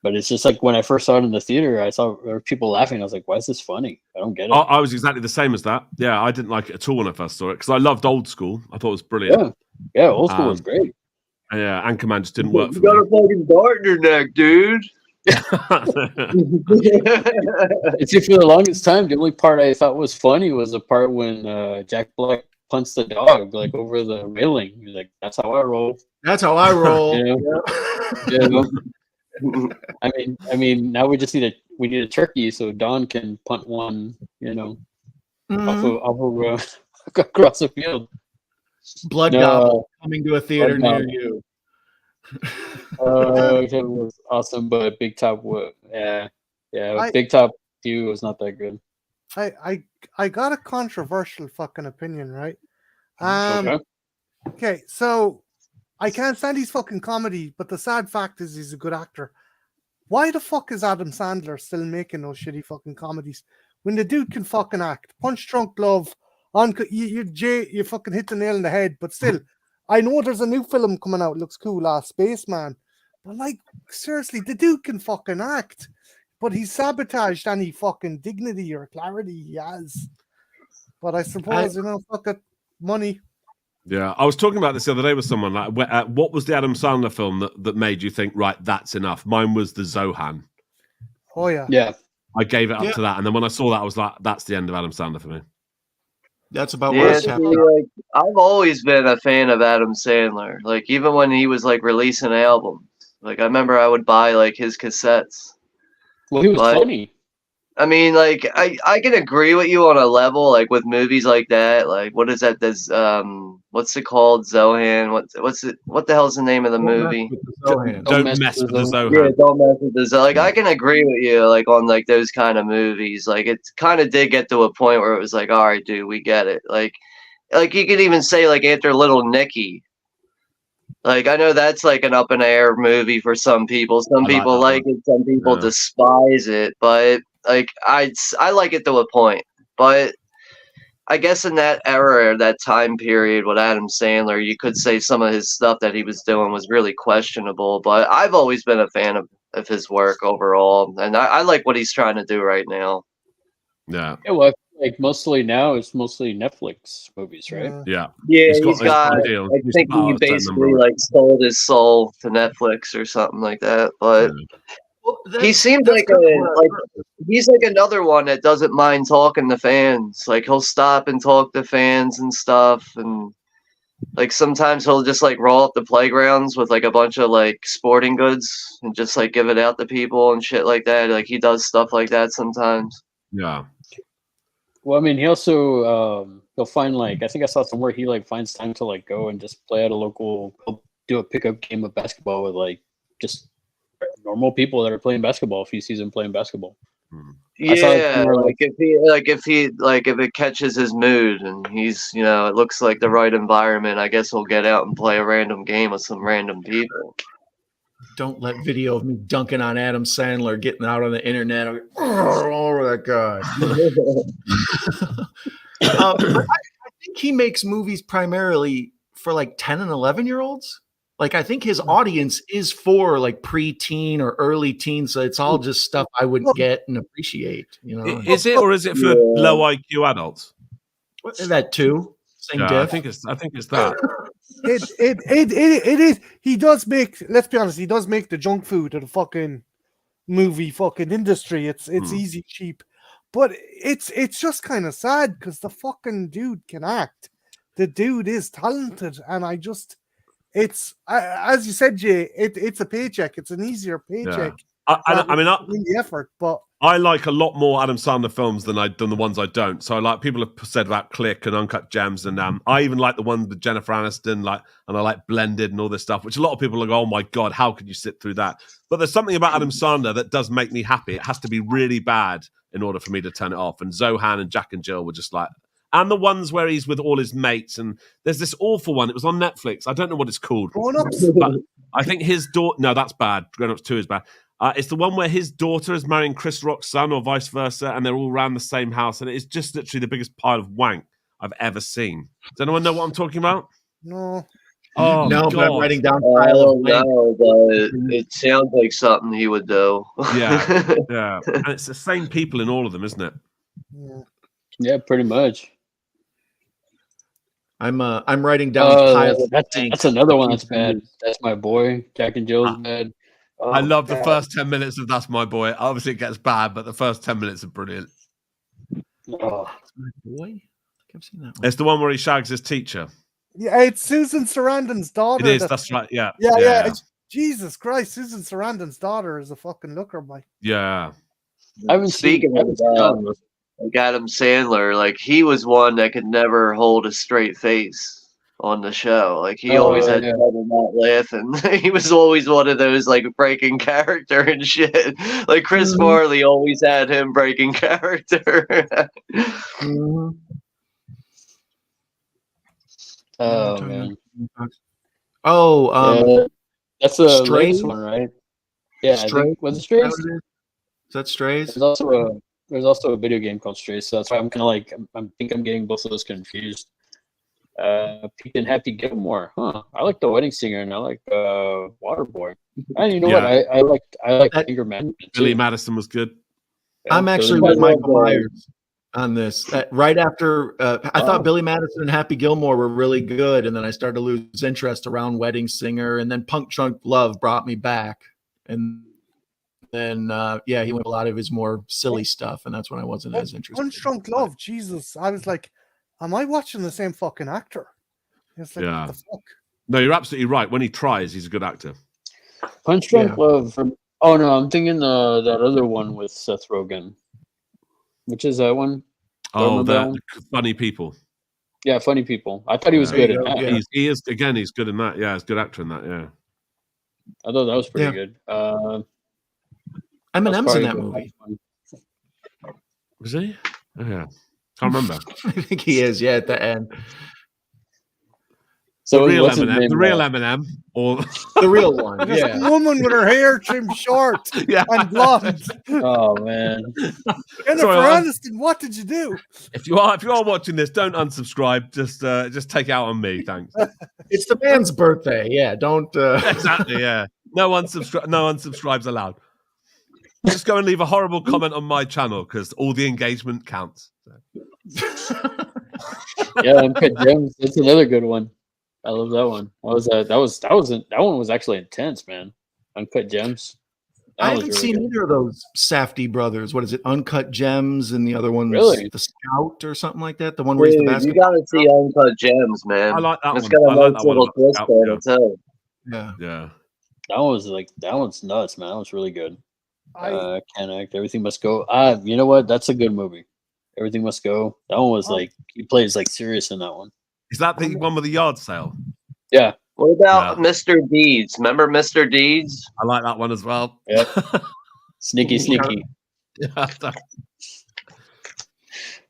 But it's just like when I first saw it in the theater, I saw there were people laughing. I was like, why is this funny? I don't get it. I was exactly the same as that. Yeah, I didn't like it at all when I first saw it because I loved Old School. I thought it was brilliant. Yeah, Old School was great. Yeah, Anchorman just didn't work for me. You got a fucking dart in your neck, dude. It's for the longest time, the only part I thought was funny was the part when Jack Black punched the dog like over the railing. He was like, "That's how I roll." That's how I roll. Yeah. I mean, now we just need a turkey so Don can punt one, off across the field. Blood Gobble coming to a theater near you. It was awesome, but Big Top Big Top 2 was not that good. I got a controversial fucking opinion, right? Okay, so I can't stand his fucking comedy, but the sad fact is he's a good actor. Why the fuck is Adam Sandler still making those shitty fucking comedies when the dude can fucking act? Punch Drunk Love, you fucking hit the nail on the head, but still, I know there's a new film coming out, looks cool, Spaceman, but like, seriously, the dude can fucking act, but he's sabotaged any fucking dignity or clarity he has. But I suppose, fuck it, money. Yeah, I was talking about this the other day with someone. Like, what was the Adam Sandler film that made you think, right, that's enough? Mine was the Zohan. Oh yeah, yeah. I gave it up to that, and then when I saw that, I was like, that's the end of Adam Sandler for me. That's about where it's happening. Like, I've always been a fan of Adam Sandler. Like even when he was like releasing albums, like I remember I would buy like his cassettes. Well, he was funny. I mean, like I can agree with you on a level, like with movies like that. Like what is that? This what's it called? Zohan. What the hell's the name of the movie? Don't mess with the Zohan. Yeah, don't mess with the Zohan. Like I can agree with you, like on like those kind of movies. Like it kind of did get to a point where it was like, all right, dude, we get it. Like you could even say like after Little Nicky. Like I know that's like an up in the air movie for some people. Some people like it, some people despise it, but like I like it to a point. But I guess in that era, that time period with Adam Sandler, you could say some of his stuff that he was doing was really questionable. But I've always been a fan of his work overall, and I like what he's trying to do right now. Yeah. Well, like mostly now it's mostly Netflix movies, right? Yeah. Yeah, he's got I think he basically like sold his soul to Netflix or something like that. But he seems like he's like another one that doesn't mind talking to fans. Like he'll stop and talk to fans and stuff, and like sometimes he'll just like roll up the playgrounds with like a bunch of like sporting goods and just like give it out to people and shit like that. Like he does stuff like that sometimes. Yeah. Well, I mean, he also he'll find like I think I saw somewhere he like finds time to like go and just play at a local, do a pickup game of basketball with like just normal people that are playing basketball if he sees them playing basketball. Yeah, like if it catches his mood and he's it looks like the right environment, I guess he'll get out and play a random game with some random people. Don't let video of me dunking on Adam Sandler getting out on the internet all over that guy. I think he makes movies primarily for like 10 and 11-year-olds. Like, I think his audience is for like pre-teen or early teen, so it's all just stuff I would get and appreciate. You know, Is it, or is it for low IQ adults? that too. Same Yeah, diff. I think it's that. It is. He does make. Let's be honest. He does make the junk food of the fucking movie fucking industry. It's easy, cheap, but it's just kind of sad because the fucking dude can act. The dude is talented, and it's as you said, Jay. It's a paycheck. It's an easier paycheck. I mean, in the effort, but I like a lot more Adam Sandler films than the ones I don't. So, like, people have said about Click and Uncut Gems, and I even like the one with Jennifer Aniston, and I like Blended and all this stuff, which a lot of people are like, oh my god, how could you sit through that? But there's something about Adam Sandler that does make me happy. It has to be really bad in order for me to turn it off. And Zohan and Jack and Jill were just like, and the ones where he's with all his mates, and there's this awful one. It was on Netflix. I don't know what it's called. Grown Ups. But I think his daughter. No, that's bad. Grown Ups 2 is bad. It's the one where his daughter is marrying Chris Rock's son, or vice versa, and they're all around the same house, and it is just literally the biggest pile of wank I've ever seen. Does anyone know what I'm talking about? No. Oh no, God. but I'm writing down. I don't know, but it sounds like something he would do. Yeah, yeah, and it's the same people in all of them, isn't it? Yeah, pretty much. I'm writing down. That's another one that's bad. That's My Boy. Jack and Jill's bad. Oh, I love the first 10 minutes of That's My Boy. Obviously, it gets bad, but the first 10 minutes are brilliant. Oh. That's My Boy? I think I've seen that one. It's the one where he shags his teacher. Yeah, it's Susan Sarandon's daughter. It is. That's right. Yeah. Yeah. Jesus Christ, Susan Sarandon's daughter is a fucking looker, Mike. Yeah. I haven't Speaking seen of like Adam Sandler, like he was one that could never hold a straight face on the show. Like he always had trouble not laughing. He was always one of those like breaking character and shit. Like Chris Farley always had him breaking character. Oh man. That's the latest one, right? Yeah, was it Strays? Is that Strays? There's also a video game called Strays, so that's why I'm kind of like I think I'm getting both of those confused. Pete and Happy Gilmore, huh? I like The Wedding Singer, and I like Waterboy. And you know what? I like Anger Management too. Billy Madison was good. I'm actually with Michael Myers on this. Right after I thought Billy Madison and Happy Gilmore were really good, and then I started to lose interest around Wedding Singer, and then Punk Drunk Love brought me back, and then he went a lot of his more silly stuff, and that's when I wasn't as interested. Punch Drunk Love, Jesus! I was like, am I watching the same fucking actor? It's like, what the fuck? No, you're absolutely right. When he tries, he's a good actor. Punch Drunk Love. Oh no, I'm thinking that other one with Seth Rogen. Which is that one? Oh, the Funny People. Yeah, Funny People. I thought he was good in that. Yeah. He is again. He's good in that. Yeah, he's a good actor in that. Yeah, I thought that was pretty good. Eminem's in that movie. Was he? Oh, yeah, can't remember. I think he is. Yeah, at the end. So the real Eminem, or the real one. Yeah, woman with her hair trimmed short and blonde. Oh man, Jennifer Aniston, what did you do? If you are watching this, don't unsubscribe. Just take it out on me, thanks. It's the man's birthday. Yeah, don't. Exactly. Yeah, no unsubscribes allowed. Just go and leave a horrible comment on my channel because all the engagement counts. So. Yeah, Uncut Gems. That's another good one. I love that one. What was that? That one was actually intense, man. Uncut Gems. I haven't seen either of those Safdie brothers. What is it? Uncut Gems, and the other one was The Scout or something like that. The one where he's the basketball. You gotta see Uncut Gems, man. I like that one. It's got a nice little twist on it too. Yeah. That one's nuts, man. That was really good. Can't act. Everything Must Go. You know what? That's a good movie. Everything Must Go. That one was like he plays like serious in that one. Is that the one with the yard sale? Yeah. What about Mr. Deeds? Remember Mr. Deeds? I like that one as well. Yeah. Sneaky. Yeah.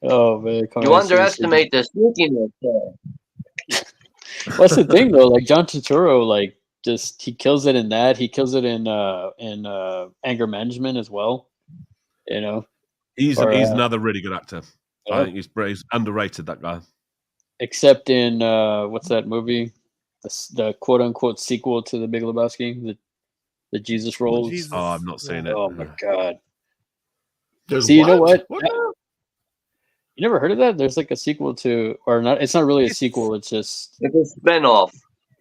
Oh man. You underestimate the sneakiness there. What's the thing though? Like John Turturro, like just he kills it in that. He kills it in Anger Management as well. You know. He's another really good actor. I think he's underrated, that guy. Except in what's that movie? the quote unquote sequel to the Big Lebowski, the Jesus Rolls. Jesus. Oh, I've not seen it. Oh my god! There's See, you know what? What? You never heard of that? There's like a sequel to, or not? It's not really a sequel. It's just It's a spinoff.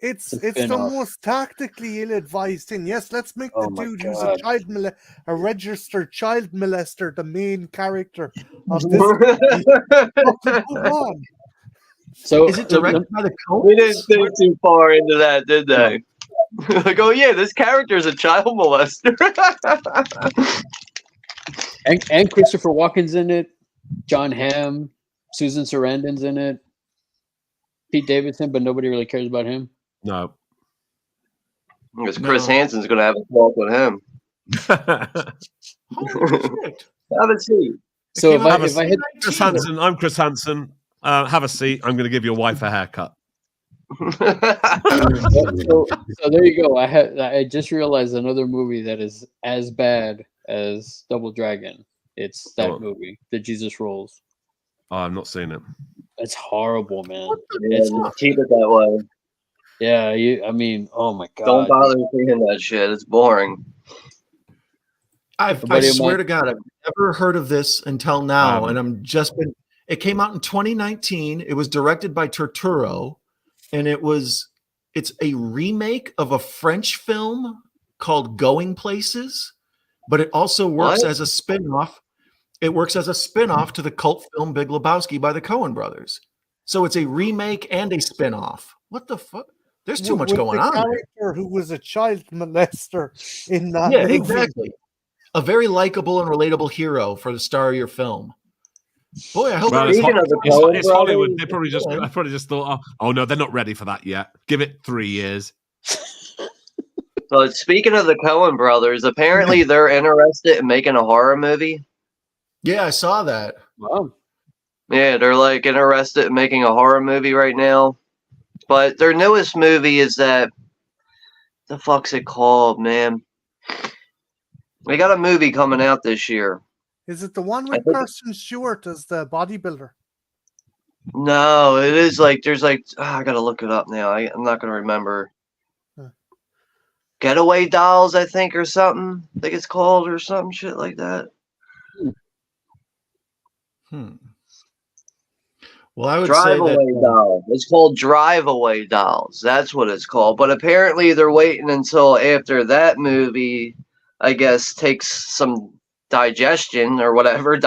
It's a the spin-off. most tactically ill-advised thing. Yes, let's make Oh the my dude who's God. a registered child molester the main character of this movie. Fucking move on. so. Is it directed by the We didn't Coens? think too far into that, did they? Like, oh yeah, this character's a child molester. And Christopher Walken's in it. John Hamm, Susan Sarandon's in it. Pete Davidson, but nobody really cares about him. No. Because Chris No. Hansen's gonna have a talk with him. Holy shit. Have a seat. So came out if I hit Chris Hansen, I'm Chris Hansen. Have a seat. I'm going to give your wife a haircut. so there you go. I just realized another movie that is as bad as Double Dragon. It's that Oh. movie, The Jesus Rolls. Oh, I've not seen it. It's horrible, man. Yeah, It's, just keep it that way. yeah, I mean, oh my god. Don't bother seeing that shit. It's boring. I buddy of swear mine- to God, I've never heard of this until now, Um, and I'm just been. It came out in 2019. It was directed by Turturro, and it's a remake of a French film called Going Places, but it also works What? as a spin-off. It works as a spin-off to the cult film Big Lebowski by the Coen brothers. So it's a remake and a spin-off. What the fuck? There's too much With going the on. character who was a child molester in that Yeah, movie. exactly. A very likable and relatable hero for the star of your film. Boy, I hope Well, it's Speaking of the it's Coen Hollywood. brothers, They probably just thought, oh no, they're not ready for that yet. Give it 3 years. so speaking of the Coen brothers, apparently they're interested in making a horror movie. Yeah, I saw that. Wow. Yeah, they're like interested in making a horror movie right now. But their newest movie is that the fuck's it called, man? They got a movie coming out this year. Is it the one I with think- Kirsten Stewart as the bodybuilder? No, it is like there's like I gotta look it up now. I'm not gonna remember. Huh. Getaway Dolls, I think, or something. I think it's called or some shit like that. Well, I would Drive say Away that Dolls. It's called Drive Away Dolls. That's what it's called. But apparently they're waiting until after that movie, I guess, takes some digest or whatever.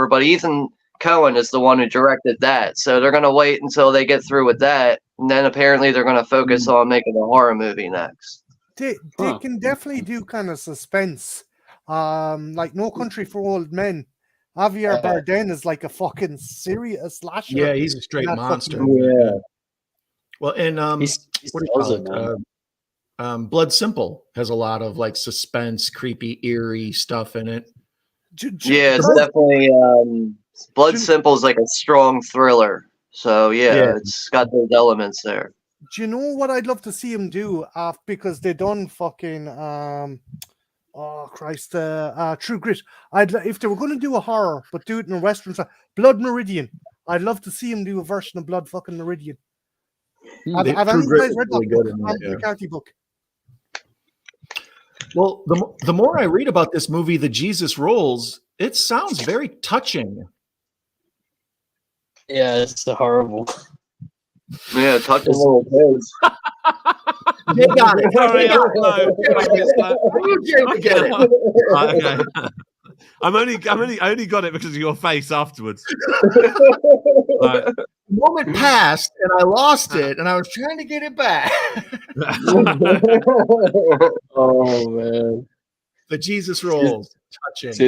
But Ethan Cohen is the one who directed that. So they're going to wait until they get through with that. And then apparently they're going to focus on making a horror movie next. They Huh. can definitely do kind of suspense. Like No Country for Old Men. Javier Bardem is like a fucking serious slasher. yeah, he's a straight That monster. fucking Yeah. Well, and He what do you sells call it, man. it? Blood Simple has a lot of like suspense, creepy, eerie stuff in it. Yeah, it's definitely Blood Simple is like a strong thriller. So Yeah. it's got those elements there. Do you know what I'd love to see him do? Because they done fucking oh Christ, True Grit. If they were going to do a horror but do it in a Western style, Blood Meridian. I'd love to see him do a version of Blood fucking Meridian. Have any of you guys read that book? The McCarthy book. Well, the more I read about this movie, The Jesus Rolls, it sounds very touching. Yeah, it's horrible. Yeah, touching little kids. They got it. Sorry, They got it. no, I missed that. You get it. Right, okay. I only got it because of your face afterwards. Right. The moment passed and I lost it, and I was trying to get it back. Oh man. The Jesus Rolls, touching. See,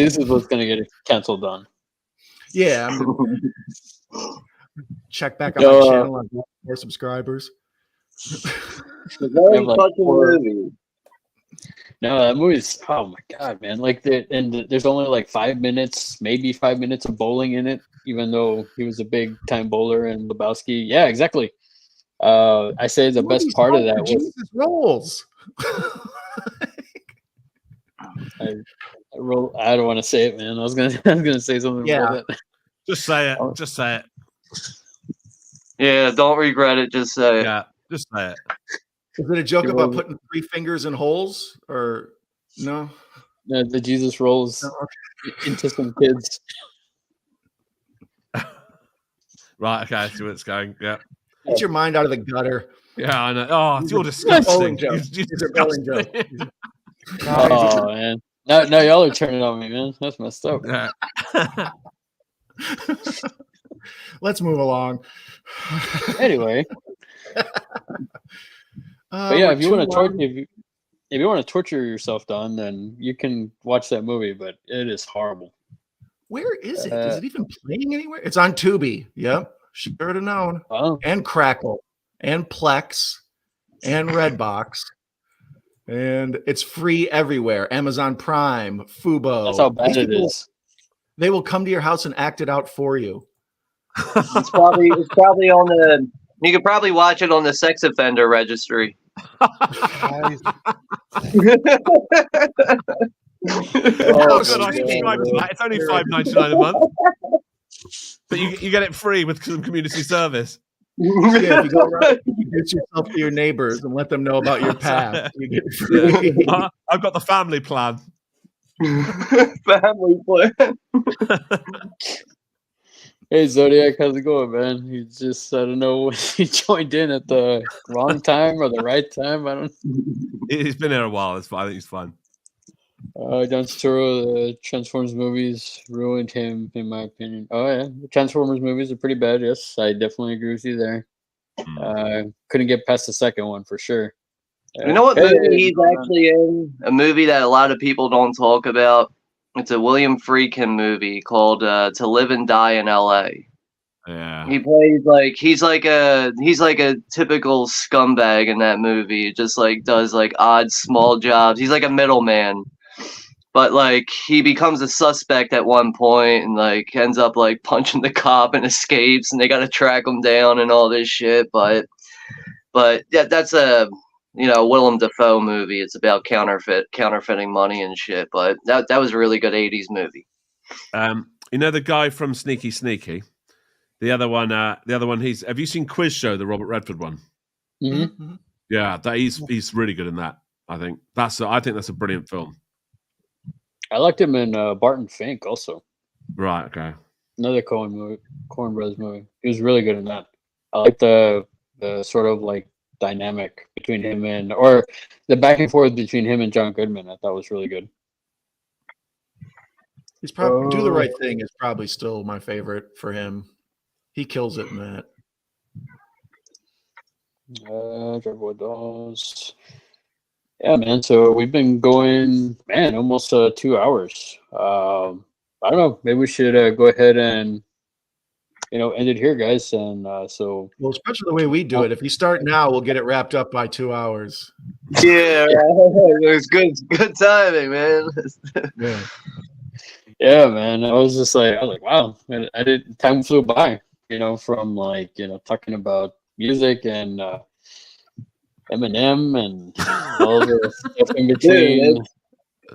this is what's gonna get it canceled on. Yeah. Check back on Yo, my channel and more subscribers. It's a very Yeah, like, touching or- movie. No, that movie's oh my god, man! Like there's only like 5 minutes, maybe 5 minutes of bowling in it, even though he was a big time bowler in Lebowski. Yeah, exactly. I say the best part of that was Jesus Rolls. I don't want to say it, man. I was gonna say something Yeah. about that. Just say it. Just say it. Yeah, don't regret it. Just say it. Yeah, just say it. Is it a joke You about will- putting 3 fingers in holes or no? The Jesus rolls No, into some kids. Right, okay, I see where it's going. Yeah. Get your mind out of the gutter. Yeah, I know. Oh, These you're are disgusting. bowling jokes. You're These are bowling disgusting. jokes. Oh man, now y'all are turning on me, man. That's messed up. Yeah. Let's move along. Anyway, but yeah, if you want to if you want to torture yourself, Don, then you can watch that movie. But it is horrible. Where is it? Is it even playing anywhere? It's on Tubi. Yep, sure to known. Wow. And Crackle, and Plex, and Redbox, and it's free everywhere. Amazon Prime, Fubo. That's how bad These it people, is. They will come to your house and act it out for you. It's probably on the. You could probably watch it on the sex offender registry. Nice. Oh, Oh, good. I my subscribe God. to that. It's only $5.99 a month. But you get it free with some community service. Yeah, if you go around, introduce yourself to your neighbors and let them know about your past. You get free. I've got the family plan. Family plan. Hey Zodiac, how's it going, man? He just I don't know he joined in at the wrong time or the right time. I don't. He's been here a while. That's fine. I think he's fine. John Turturro, the Transformers movies ruined him, in my opinion. Oh yeah, the Transformers movies are pretty bad. Yes, I definitely agree with you there. Couldn't get past the second one for sure. You know what movie he's actually in? A movie that a lot of people don't talk about. It's a William Friedkin movie called "To Live and Die in L.A." Yeah. He plays like he's like a typical scumbag in that movie. Just like does like odd small jobs. He's like a middleman, but like he becomes a suspect at one point and like ends up like punching the cop and escapes, and they got to track him down and all this shit. But yeah, that's a Willem Dafoe movie. It's about counterfeiting money and shit. But that was a really good '80s movie. You know the guy from Sneaky Sneaky? The other one, have you seen Quiz Show, the Robert Redford one? Mm-hmm. Yeah, he's really good in that. I think that's a brilliant film. I liked him in Barton Fink also. Right. Okay. Another Coen Brothers movie. He was really good in that. I like the sort of like dynamic between him or the back and forth between him and John Goodman. I thought was really good. He's probably Do the Right Thing is probably still my favorite for him. He kills it in that. Drive Dolls. Yeah, man. So we've been going, man, almost 2 hours. I don't know. Maybe we should go ahead and end it here, guys. And well, especially the way we do it. If you start now, we'll get it wrapped up by 2 hours. Yeah, it was good timing, man. Yeah. Yeah, man. I was like, wow. Time flew by. From talking about music and Eminem and all the stuff in between. Dude,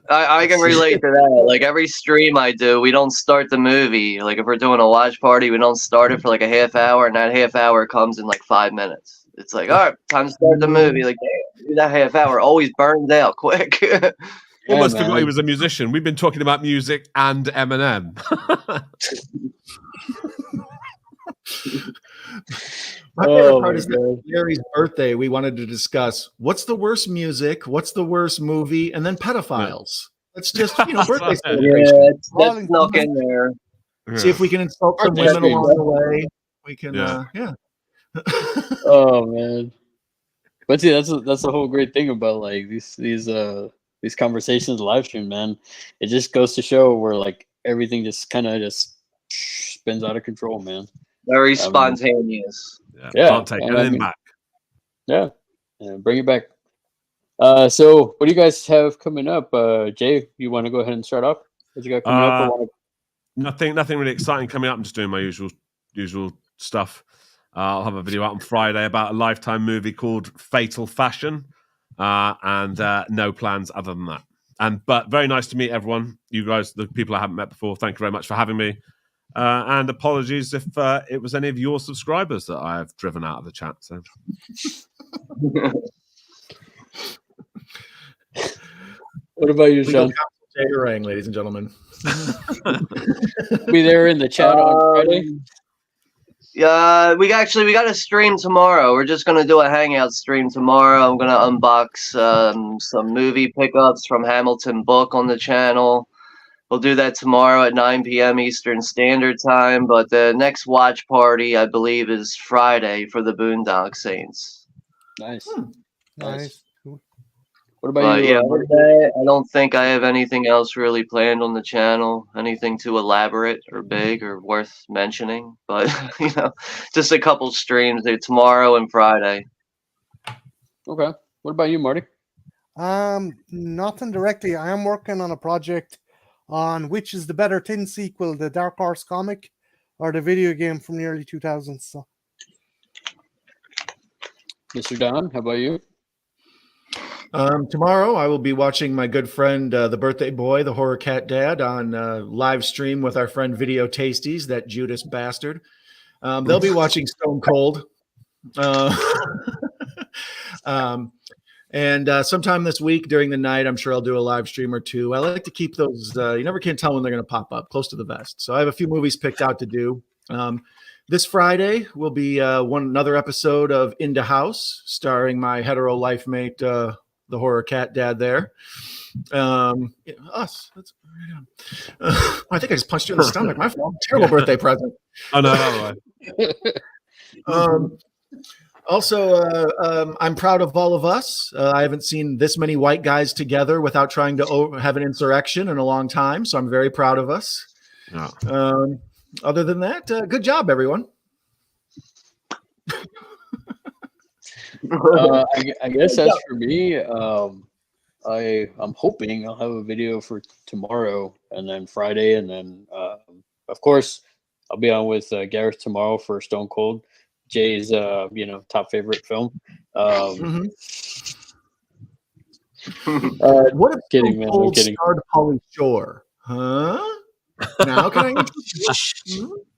I can relate to that. Like every stream I do, we don't start the movie. Like if we're doing a watch party, we don't start it for like a half hour, and that half hour comes in like 5 minutes. It's like, all right, time to start the movie. Like, damn, that half hour always burns out quick. Almost forgot he was a musician. We've been talking about music and Eminem. My favorite part is that Larry's birthday, we wanted to discuss what's the worst music, what's the worst movie, and then pedophiles. Let's just, birthday celebration. Yeah, that's snuck in there. See if we can insult some women along the way. We can, yeah. Oh man, but see, that's the whole great thing about like these conversations live stream, man. It just goes to show where like everything just kind of just spins out of control, man. Very spontaneous. Yeah, can't take anything back. Yeah, bring it back. So what do you guys have coming up? Jay, you want to go ahead and start off? What you got coming up? Nothing really exciting coming up. I'm just doing my usual stuff. I'll have a video out on Friday about a Lifetime movie called Fatal Fashion, and no plans other than that. But very nice to meet everyone. You guys, the people I haven't met before, thank you very much for having me. And apologies if it was any of your subscribers that I have driven out of the chat. So. What about you, Sean? Taterang, ladies and gentlemen. Be there in the chat on Friday. Yeah, we got a stream tomorrow. We're just gonna do a hangout stream tomorrow. I'm gonna unbox some movie pickups from Hamilton Book on the channel. We'll do that tomorrow at 9 p.m. Eastern Standard Time. But the next watch party, I believe, is Friday for the Boondock Saints. Nice. Nice. What about you? Yeah, with that, I don't think I have anything else really planned on the channel. Anything too elaborate or big or worth mentioning. But just a couple streams there tomorrow and Friday. Okay. What about you, Marty? Nothing directly. I am working on a project on which is the better tin sequel, the Dark Horse comic or the video game from the early 2000s. So. Mr. Don, how about you? Tomorrow, I will be watching my good friend, the birthday boy, the horror cat dad, on live stream with our friend Video Tasties, that Judas bastard. They'll be watching Stone Cold. And sometime this week during the night, I'm sure I'll do a live stream or two. I like to keep those, you never can tell when they're going to pop up, close to the vest. So I have a few movies picked out to do. This Friday will be another episode of Into House, starring my hetero life mate, the horror cat dad there. Us. That's, I think I just punched you in the stomach. My fault. Terrible birthday present. Oh, no. Also, I'm proud of all of us. I haven't seen this many white guys together without trying to have an insurrection in a long time, so I'm very proud of us. Oh. Other than that, good job, everyone. I guess as for me, I'm hoping I'll have a video for tomorrow and then Friday, and then of course I'll be on with Gareth tomorrow for Stone Cold, Jay's top favorite film. What if kidding, Stone man? Cold I'm kidding. starred Pauly Shore? Huh? Now can I?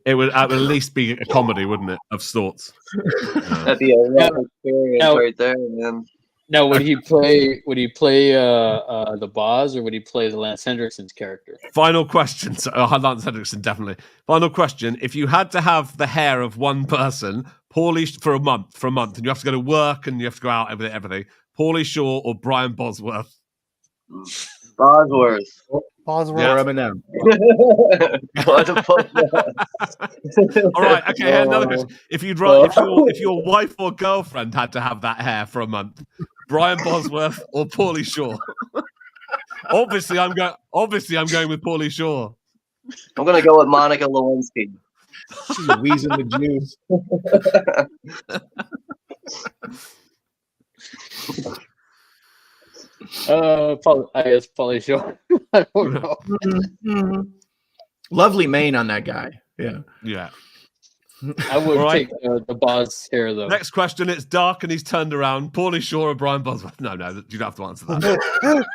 It would at least be a comedy, wouldn't it, of sorts? That'd be a rough experience right there, man. Now, would he play? The Boz, or would he play the Lance Hendrickson's character? Final question. Lance Hendrickson, definitely. Final question: if you had to have the hair of one person, Pauly for a month, and you have to go to work and you have to go out, everything, Pauly Shore or Brian Bosworth? Bosworth. Or Eminem. What the fuck? All right. Okay. Another question. If your wife or girlfriend had to have that hair for a month, Brian Bosworth or Pauly Shore? Obviously, I'm going with Pauly Shore. I'm gonna go with Monica Lewinsky. She's wheezing the juice. I guess Pauly Shore. I don't know. Lovely mane on that guy. Yeah. I would take the Boz hair though. Next question: it's dark and he's turned around. Pauly Shore or Brian Bosworth? No, you don't have to answer that.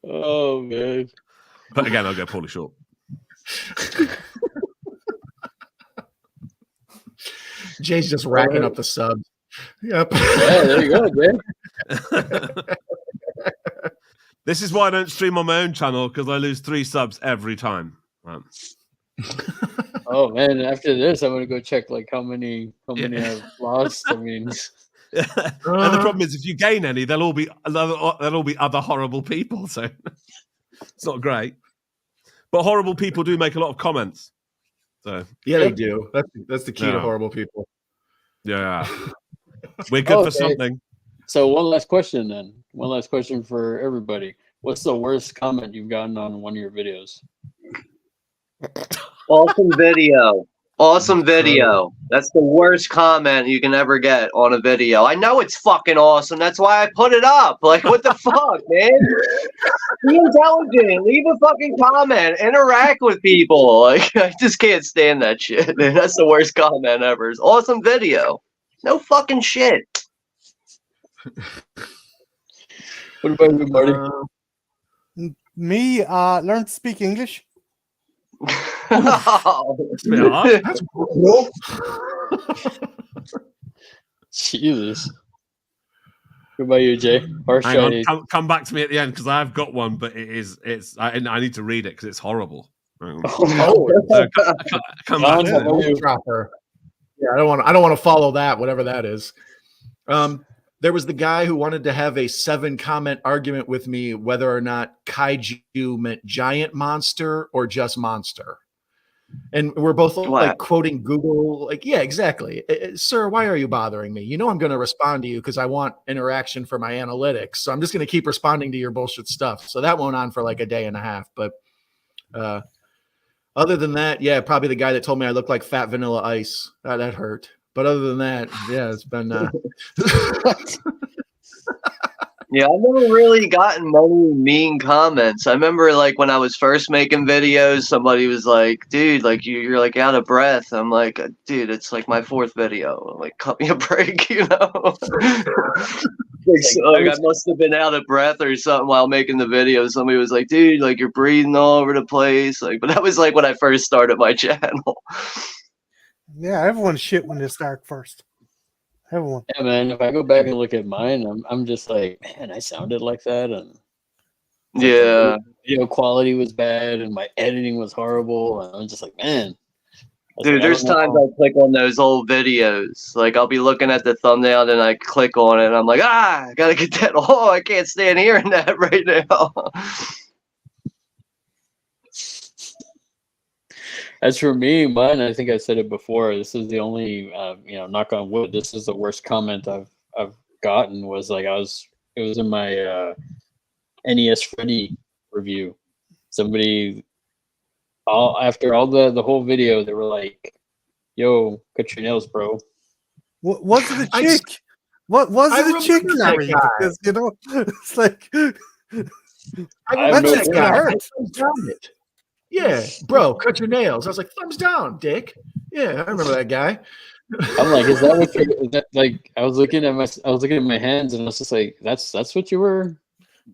Oh man! But again, I'll go Pauly Shore. Jay's just racking up the subs. Yep. Yeah, there you go, man. This is why I don't stream on my own channel, because I lose 3 subs every time. Oh man! After this, I'm gonna go check how many I've lost. I mean, and the problem is, if you gain any, they'll all be other horrible people. So it's not great. But horrible people do make a lot of comments. So yeah, they do. That's the key to horrible people. Yeah, we're good for something. So one last question then. One last question for everybody. What's the worst comment you've gotten on one of your videos? Awesome video. Awesome video. That's the worst comment you can ever get on a video. I know it's fucking awesome. That's why I put it up. What the fuck, man? Be intelligent. Leave a fucking comment. Interact with people. I just can't stand that shit, man. That's the worst comment ever. It's awesome video. No fucking shit. What about you, Marty? Me, learn to speak English. It's a bit hard. That's cool. Jesus. What about you, Jay? Or Hang on, should come back to me at the end because I've got one, but I need to read it because it's horrible. Hang on. Oh, So come back John, to how it. about you? dropper. Yeah, I don't want to follow that, whatever that is. There was the guy who wanted to have a 7-comment argument with me whether or not kaiju meant giant monster or just monster. And we're both like quoting Google, like, yeah, exactly. Sir, why are you bothering me? You know I'm going to respond to you because I want interaction for my analytics. So I'm just going to keep responding to your bullshit stuff. So that went on for like a day and a half. But other than that, yeah, probably the guy that told me I look like fat vanilla ice. That hurt. But other than that, yeah, it's been Yeah, I've never really gotten many mean comments. I remember like when I was first making videos, somebody was like, dude, like you're like out of breath. I'm like, dude, it's like my 4th video. Like, cut me a break, you know? Like I must have been out of breath or something while making the video. Somebody was like, dude, like you're breathing all over the place. Like, but that was like when I first started my channel. Yeah, everyone's shit when they start first. Everyone. Yeah, man. If I go back and look at mine, I'm just like, man, I sounded like that, and Yeah. the video quality was bad, and my editing was horrible, and I'm just like, man. Dude, there's times I click on those old videos. Like I'll be looking at the thumbnail and I click on it and I'm like, I gotta get that. Oh, I can't stand hearing that right now. As for me, mine, I think I said it before. This is the only, knock on wood. This is the worst comment I've gotten. Was like it was in my NES Freddy review. Somebody, after all the whole video, they were like, "Yo, cut your nails, bro." What was it a chick? What was it a chick, Larry? Because it's like I have no that guy. hurt. It. Yeah, bro, cut your nails. I was like, thumbs down, dick. Yeah, I remember that guy. I'm like, is that like? I was looking at my hands, and I was just like, that's what you were.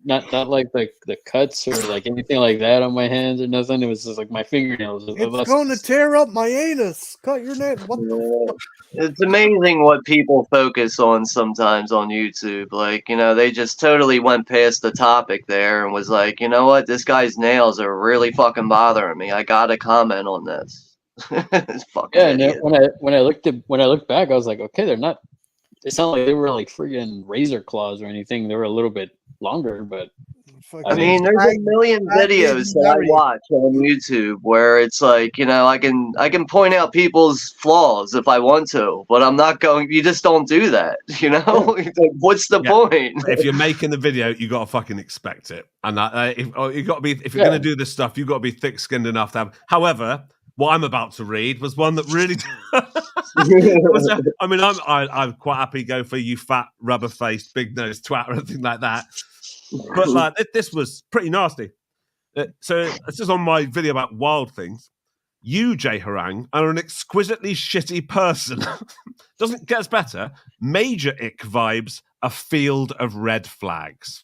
Not like the cuts or like anything like that on my hands or nothing. It was just like my fingernails. It's going to tear up my anus. Cut your nails. What the It's amazing what people focus on sometimes on YouTube. Like, they just totally went past the topic there and was like, you know what, this guy's nails are really fucking bothering me. I gotta comment on this. It's fucking idiot. And when I looked back, I was like, okay, they're not. It's not like they were like friggin' razor claws or anything. They were a little bit longer, but I mean, there's a million videos that I watch on YouTube where it's like, I can point out people's flaws if I want to, but I'm not going. You just don't do that, Like, what's the point? If you're making the video, you got to fucking expect it, and you got to be. If you're going to do this stuff, you got to be thick-skinned enough to have. However, what I'm about to read was one that really. I mean, I'm quite happy to go for you fat rubber-faced, big-nosed twat or anything like that. But like this was pretty nasty. So this is on my video about wild things. You, Jay Harang, are an exquisitely shitty person. Doesn't get better. Major ick vibes. A field of red flags.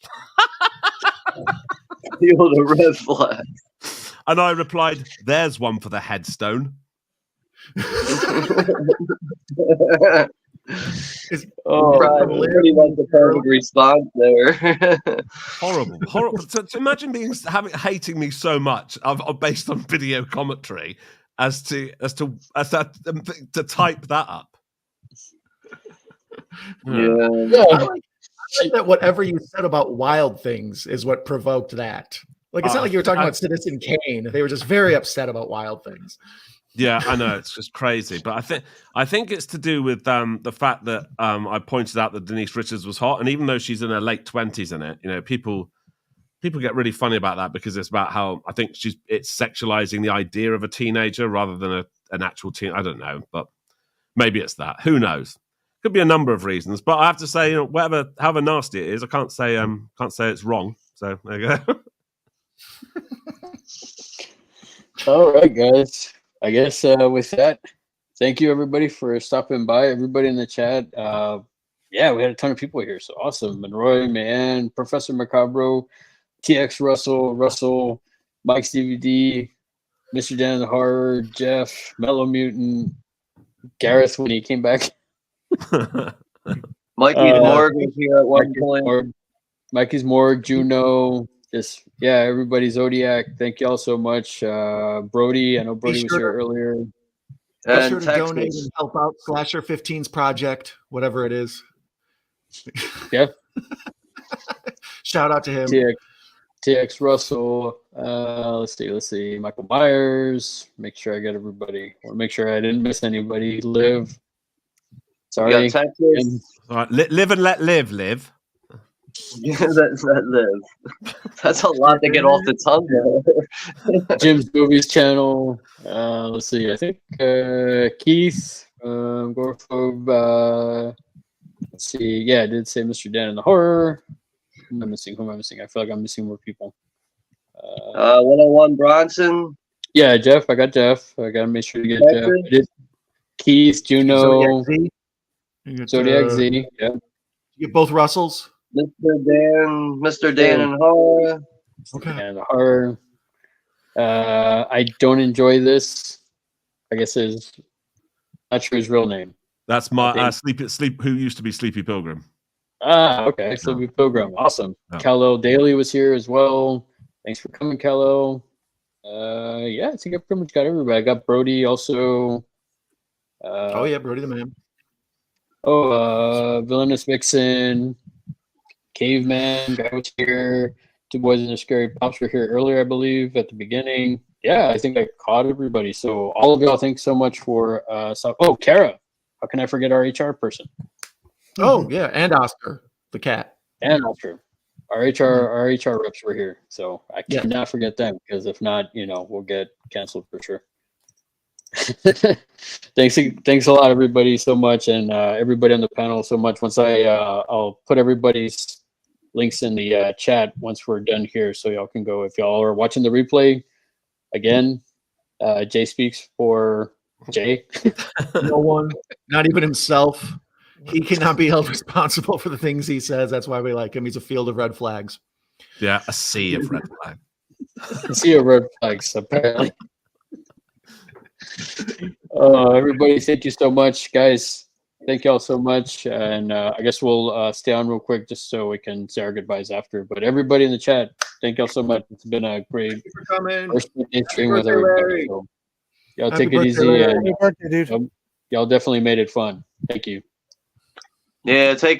Field of red flags. And I replied, "There's one for the headstone." Pretty much the perfect response there. Horrible. So imagine hating me so much based on video commentary as to type that up. Yeah. I like that whatever you said about wild things is what provoked that. Like, it's not like you were talking about Citizen Kane. They were just very upset about wild things. Yeah, I know, it's just crazy, but I think it's to do with the fact that I pointed out that Denise Richards was hot, and even though she's in her late 20s in it, people get really funny about that because it's about how I think it's sexualizing the idea of a teenager rather than an actual teen. I don't know, but maybe it's that. Who knows? Could be a number of reasons, but I have to say, however nasty it is, I can't say it's wrong. So there you go. All right, guys. I guess with that, thank you everybody for stopping by. Everybody in the chat. Yeah, we had a ton of people here, so awesome. Monroy, Mayanne, Professor Macabro, TX Russell, Mike's DVD, Mr. Dan and the Horror, Jeff, Mellow Mutant, Gareth when he came back. Mikey Morg was here at one point. Mikey's Morg, Juno, just everybody, Zodiac. Thank you all so much. Brody, I know Brody was here earlier. Be And sure to donate and help out Slasher 15's project, whatever it is. Yeah. Shout out to him. TX Russell. Let's see. Michael Myers. Make sure I got everybody. I want to make sure I didn't miss anybody. Live. Sorry. You got Texas. All right, live and let live. Live. that live. That's a lot to get off the tongue. Jim's Movies channel. Let's see. I think Keith, Gorphobe. Let's see. Yeah, I did say Mr. Dan and the Horror. Who am I missing? I feel like I'm missing more people. 101 Bronson. Yeah, Jeff. I got Jeff. I got to make sure to get Jeff. I did Keith, Juno, Zodiac Z. Yeah. You get both Russells. Mr. Dan and Horror. Okay. And the Horror. I don't enjoy this. I guess is not sure his real name. That's my sleep. Who used to be Sleepy Pilgrim. Okay. Sleepy Pilgrim. Awesome. Kello Daly was here as well. Thanks for coming, Kello. I think I pretty much got everybody. I got Brody also. Brody the man. Villainous Vixen, Caveman, guy was here. Two Boys and the Scary Pops were here earlier, I believe, at the beginning. Yeah, I think I caught everybody. So all of y'all, thanks so much for Kara. How can I forget our HR person? Oh, yeah, and Oscar, the cat. And Oscar. Our HR reps were here. So I cannot forget them, because if not, we'll get canceled for sure. Thanks a lot, everybody, so much, and everybody on the panel so much. Once I'll put everybody's links in the chat once we're done here, so y'all can go. If y'all are watching the replay, again, Jay speaks for Jay. No one, not even himself. He cannot be held responsible for the things he says. That's why we like him. He's a field of red flags. Yeah, a sea of red flags. A sea of red flags, apparently. Everybody, thank you so much, guys. Thank you all so much, and I guess we'll stay on real quick just so we can say our goodbyes after. But everybody in the chat, thank you all so much. It's been a great first stream with everybody. So y'all take it easy, and y'all definitely made it fun. Thank you. Yeah, take